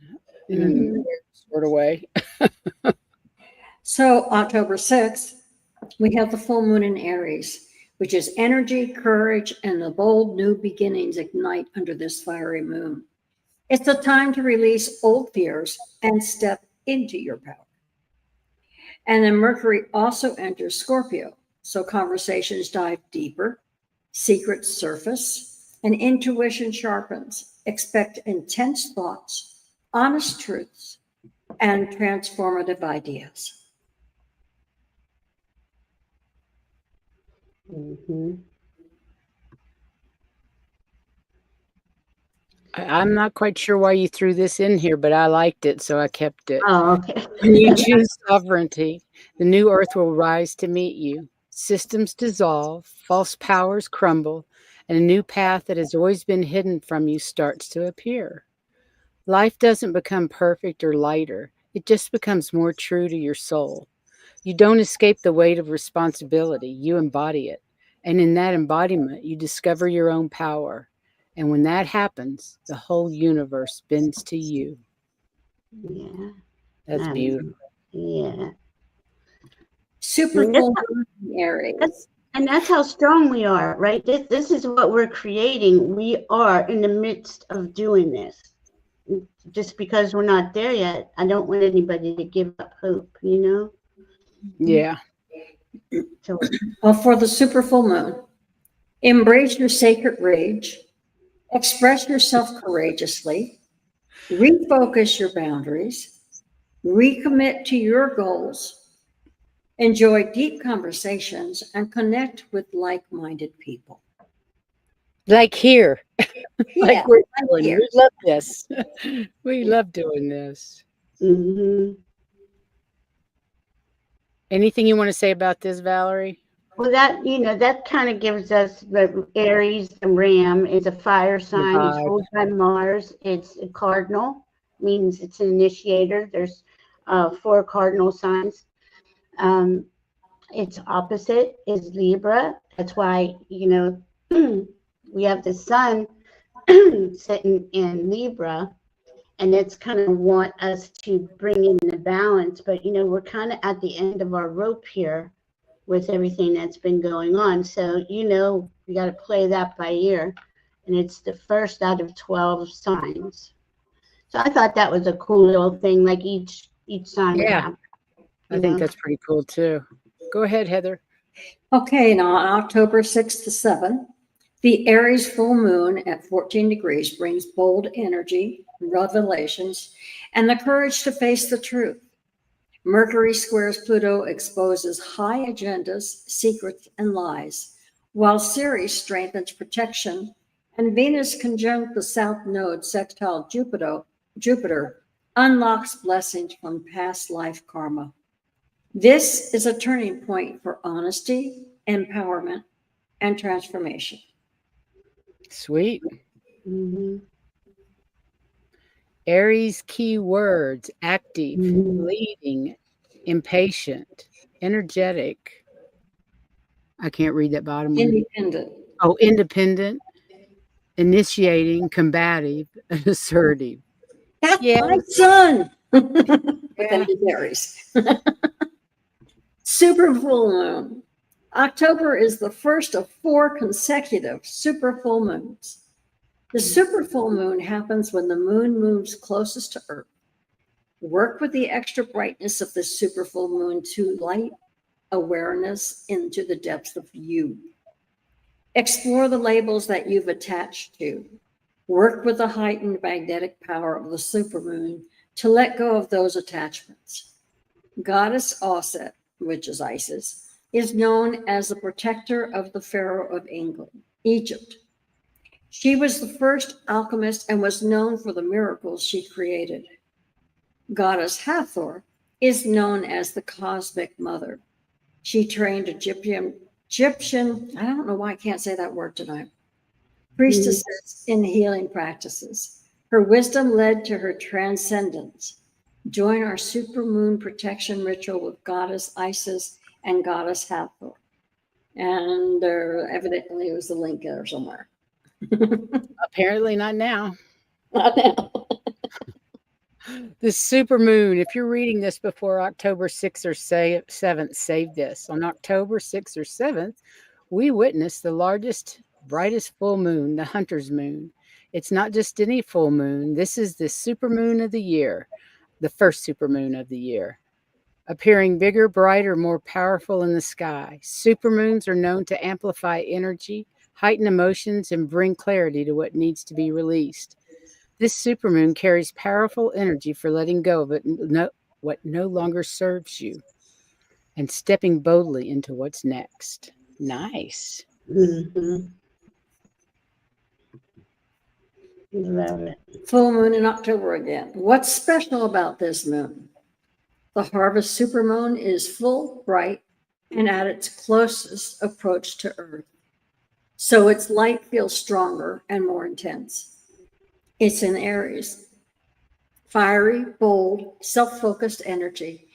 in a weird sort of way. So October 6th, we have the full moon in Aries, which is energy, courage, and the bold new beginnings ignite under this fiery moon. It's a time to release old fears and step into your power. And then Mercury also enters Scorpio, so conversations dive deeper, secrets surface, and intuition sharpens. Expect intense thoughts, honest truths, and transformative ideas. I'm not quite sure why you threw this in here, but I liked it, so I kept it. Oh, okay. When you choose sovereignty, the new earth will rise to meet you. Systems dissolve, false powers crumble, and a new path that has always been hidden from you starts to appear. Life doesn't become perfect or lighter. It just becomes more true to your soul. You don't escape the weight of responsibility. You embody it. And in that embodiment, you discover your own power. And when that happens, the whole universe bends to you. Yeah. That's beautiful. Yeah. Super And that's, full moon in Aries. and that's how strong we are, right? This is what we're creating. We are in the midst of doing this. Just because we're not there yet, I don't want anybody to give up hope, you know? Yeah. So, Well, for the super full moon, embrace your sacred rage, express yourself courageously, refocus your boundaries, recommit to your goals, enjoy deep conversations, and connect with like-minded people. Like here. Yeah, Like we're like doing. here. We love this. We love doing this. mhm. Anything you want to say about this, Valerie? Well, that, that kind of gives us the Aries, the Ram is a fire The sign. It's vibe. ruled by Mars. It's a cardinal, means it's an initiator. There's 4 cardinal signs. Um, its opposite is Libra. That's why, we have the sun sitting in Libra, and it's kind of want us to bring in the balance. But, we're kind of at the end of our rope here with everything that's been going on. So, we got to play that by ear. And it's the first out of 12 signs. So I thought that was a cool little thing, like each sign would Yeah, have. I think that's pretty cool too. Go ahead, Heather. Okay, now on October 6th to 7th, the Aries full moon at 14 degrees brings bold energy, revelations, and the courage to face the truth. Mercury squares Pluto exposes high agendas, secrets, and lies, while Ceres strengthens protection, and Venus conjunct the South Node sextile Jupiter unlocks blessings from past life karma. This is a turning point for honesty, empowerment, and transformation. Sweet. Mm-hmm. Aries key words: active, Mm-hmm. leading, impatient, energetic. I can't read that bottom one. Independent. Oh, independent, initiating, combative, and assertive. That's Yeah, my son. Within yeah. his Aries. Super full moon. October is the first of 4 consecutive super full moons. The super full moon happens when the moon moves closest to Earth. Work with the extra brightness of the super full moon to light awareness into the depths of you. Explore the labels that you've attached to. Work with the heightened magnetic power of the supermoon to let go of those attachments. Goddess Osset, which is Isis, is known as the protector of the Pharaoh of England, Egypt. She was the first alchemist and was known for the miracles she created. Goddess Hathor is known as the cosmic mother. She trained Egyptian, I don't know why I can't say that word tonight, priestesses in healing practices. Her wisdom led to her transcendence. Join our supermoon protection ritual with Goddess Isis and Goddess Hathor. And there evidently was a link there somewhere. Apparently not now. Not now. The super moon, if you're reading this before October 6th or 7th, save this. On October 6th or 7th, we witnessed the largest, brightest full moon, the hunter's moon. It's not just any full moon. This is the super moon of the year, the first super moon of the year. Appearing bigger, brighter, more powerful in the sky. Supermoons are known to amplify energy, heighten emotions, and bring clarity to what needs to be released. This supermoon carries powerful energy for letting go of what no longer serves you and stepping boldly into what's next. Nice. Mm-hmm. Love it. Full moon in October again. What's special about this moon? The harvest supermoon is full, bright, and at its closest approach to Earth. So its light feels stronger and more intense. It's in Aries. Fiery, bold, self-focused energy.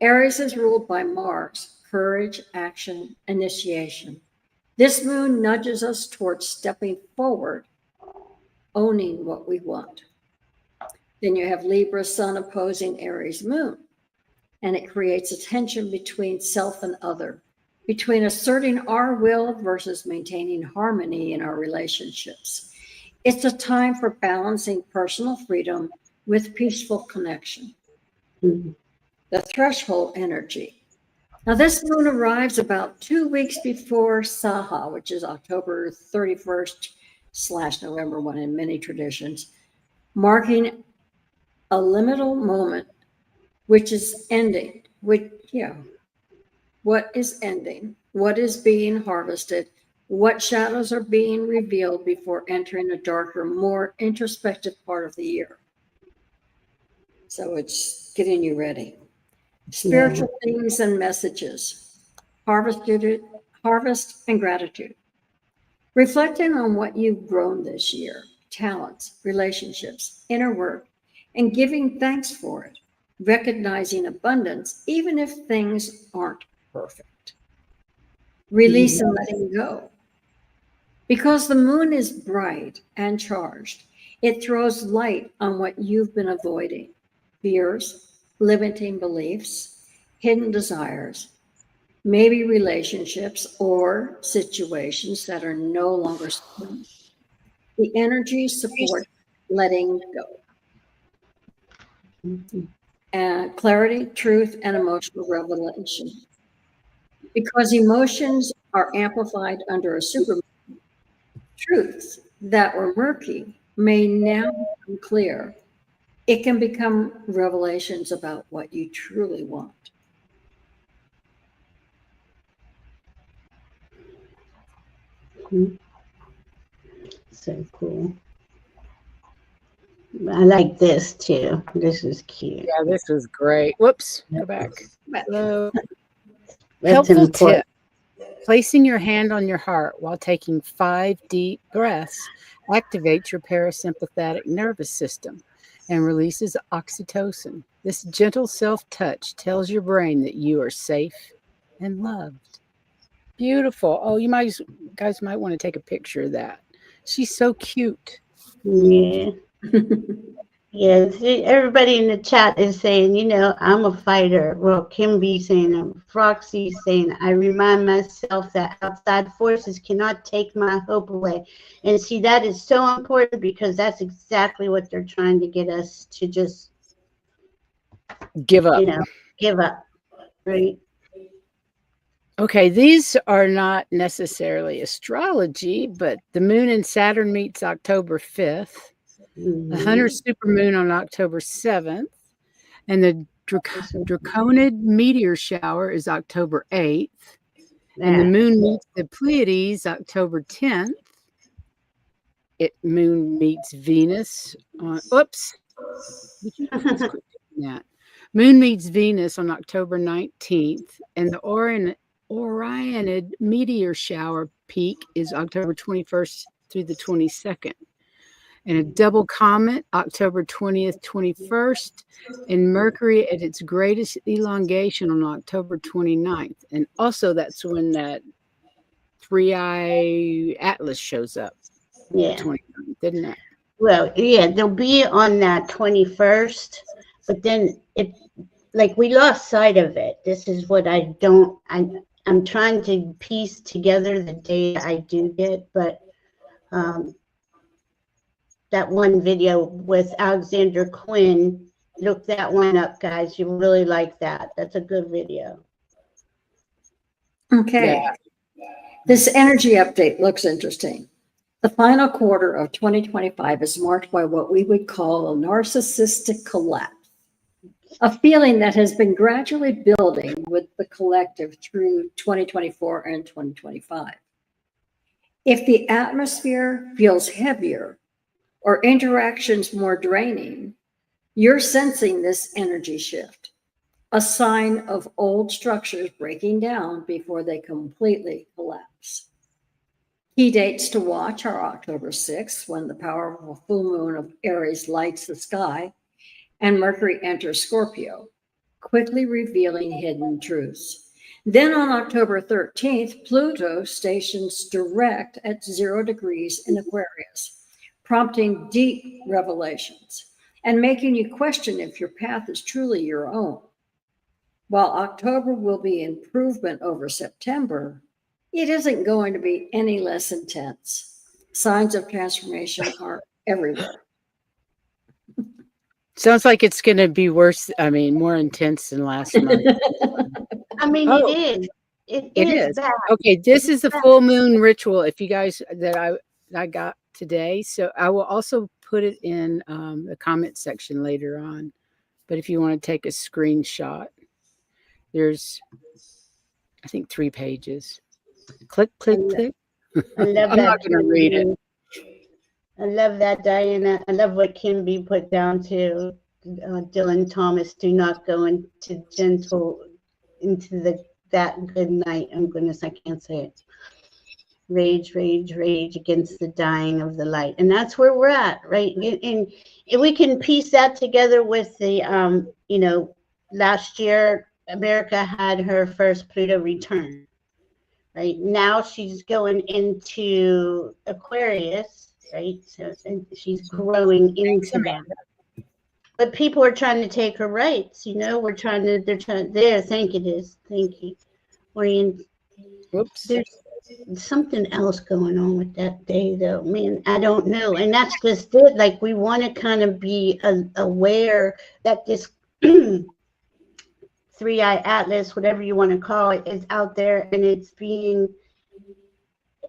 Aries is ruled by Mars, courage, action, initiation. This moon nudges us towards stepping forward, owning what we want. Then you have Libra sun opposing Aries moon. and it creates a tension between self and other, between asserting our will versus maintaining harmony in our relationships. It's a time for balancing personal freedom with peaceful connection. Mhm. The threshold energy. Now, this moon arrives about 2 weeks before Saha, which is October 31st / November 1 in many traditions, marking a liminal moment, which is ending, what is ending, what is being harvested, what shadows are being revealed before entering a darker, more introspective part of the year. So it's getting you ready. Spiritual themes and messages, harvest and gratitude. Reflecting on what you've grown this year, talents, relationships, inner work, and giving thanks for it. Recognizing abundance, even if things aren't perfect. Release and letting go. Because the moon is bright and charged, it throws light on what you've been avoiding. Fears, limiting beliefs, hidden desires, maybe relationships or situations that are no longer serving. The energy supports letting go. And clarity, truth, and emotional revelation. Because emotions are amplified under a super, truths that were murky may now become clear. It can become revelations about what you truly want. So cool. I like this too. This is cute. Yeah, this was great. Whoops, go back. Hello. That's Helpful important. tip. Placing your hand on your heart while taking 5 deep breaths activates your parasympathetic nervous system and releases oxytocin. This gentle self-touch tells your brain that you are safe and loved. Beautiful. Oh, guys might want to take a picture of that. She's so cute. Yeah. Yeah, see, everybody in the chat is saying, I'm a fighter. Well, Kim B saying, Froxy saying, I remind myself that outside forces cannot take my hope away. And see, that is so important because that's exactly what they're trying to get us to just, Give up. give up, right? Okay, these are not necessarily astrology, but the moon in Saturn meets October 5th. The Hunter supermoon on October 7th, and the Draconid meteor shower is October 8th, and the moon meets the Pleiades October 10th. Moon meets Venus on, oops, would you please quit doing that? Moon meets Venus on October 19th, and the Orionid meteor shower peak is October 21st through the 22nd. And a double comet, October 20th, 21st, and Mercury at its greatest elongation on October 29th. And also that's when that 3-eye atlas shows up. Yeah. 29th, didn't it? Well, yeah, they'll be on that 21st, but then we lost sight of it. This is what I'm trying to piece together the data I do get, but that one video with Alexander Quinn, look that one up, guys. You really like that. That's a good video. Okay. Yeah. This energy update looks interesting. The final quarter of 2025 is marked by what we would call a narcissistic collapse, a feeling that has been gradually building with the collective through 2024 and 2025. If the atmosphere feels heavier or interactions more draining, you're sensing this energy shift, a sign of old structures breaking down before they completely collapse. Key dates to watch are October 6th, when the powerful full moon of Aries lights the sky and Mercury enters Scorpio, quickly revealing hidden truths. Then on October 13th, Pluto stations direct at 0 degrees in Aquarius, prompting deep revelations and making you question if your path is truly your own. while October will be improvement over September, it isn't going to be any less intense. Signs of transformation are everywhere. Sounds like it's going to be worse. I mean, more intense than last month. I mean, Oh. it is. It It is is. bad. Okay, this is the full moon ritual. If you guys that I got today, so I will also put it in the comment section later on. But if you want to take a screenshot, there's I think 3 pages. Click, click, click. I love I'm that. not going to read it. I love that, Diana. I love what Kimby put down to Dylan Thomas. Do not go into that good night. Oh goodness, I can't say it. Rage, rage, rage against the dying of the light, and that's where we're at, right? And we can piece that together with the, last year America had her first Pluto return. Right now she's going into Aquarius, right? So and she's growing into that. But people are trying to take her rights. They're trying. There, thank you. Whoops. There's something else going on with that day, though. Man, I don't know. And that's just it. Like, we want to kind of be aware that this 3-eye atlas, whatever you want to call it, is out there, and it's bringing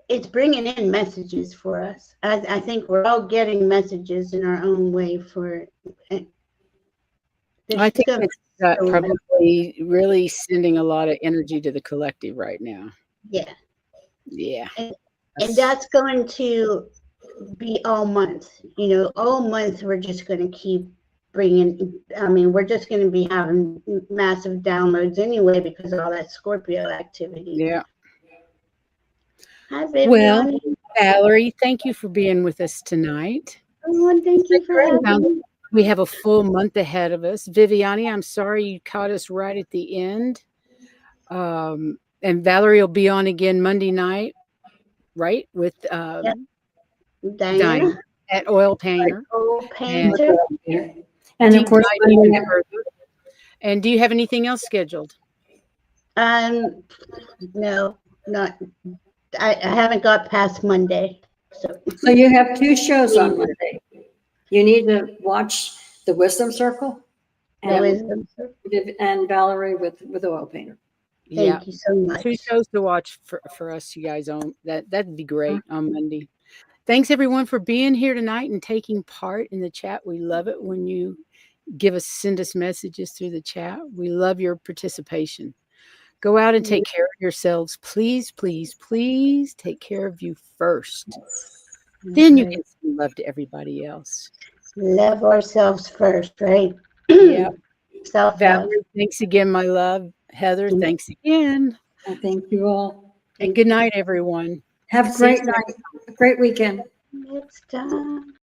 in messages for us. I think we're all getting messages in our own way for it. I think it's probably really sending a lot of energy to the collective right now. Yeah. Yeah. And that's going to be all month. All month we're just going to keep we're just going to be having massive downloads anyway because of all that Scorpio activity. Yeah. Hi, Vivian. Well, Valerie, thank you for being with us tonight. Oh, thank you for having me. We have a full month ahead of us. Viviani, I'm sorry you caught us right at the end. And Valerie will be on again Monday night, right? With Diana at Oil Painter. Oil Painter. And of course, and do you have anything else scheduled? No, not. I haven't got past Monday. So you have 2 shows on Monday. You need to watch the Wisdom Circle and Valerie with Oil Painter. Thank you so much. 2 shows to watch for us, you guys. That'd be great on Monday. Thanks everyone for being here tonight and taking part in the chat. We love it when you send us messages through the chat. We love your participation. Go out and take care of yourselves. Please, please, please take care of you first. Then you can send love to everybody else. Love ourselves first, right? Yeah. Self-love. Valerie, thanks again, my love. Heather, thanks again. And thank you all. And good night, everyone. Have a great night, a great weekend. Next time.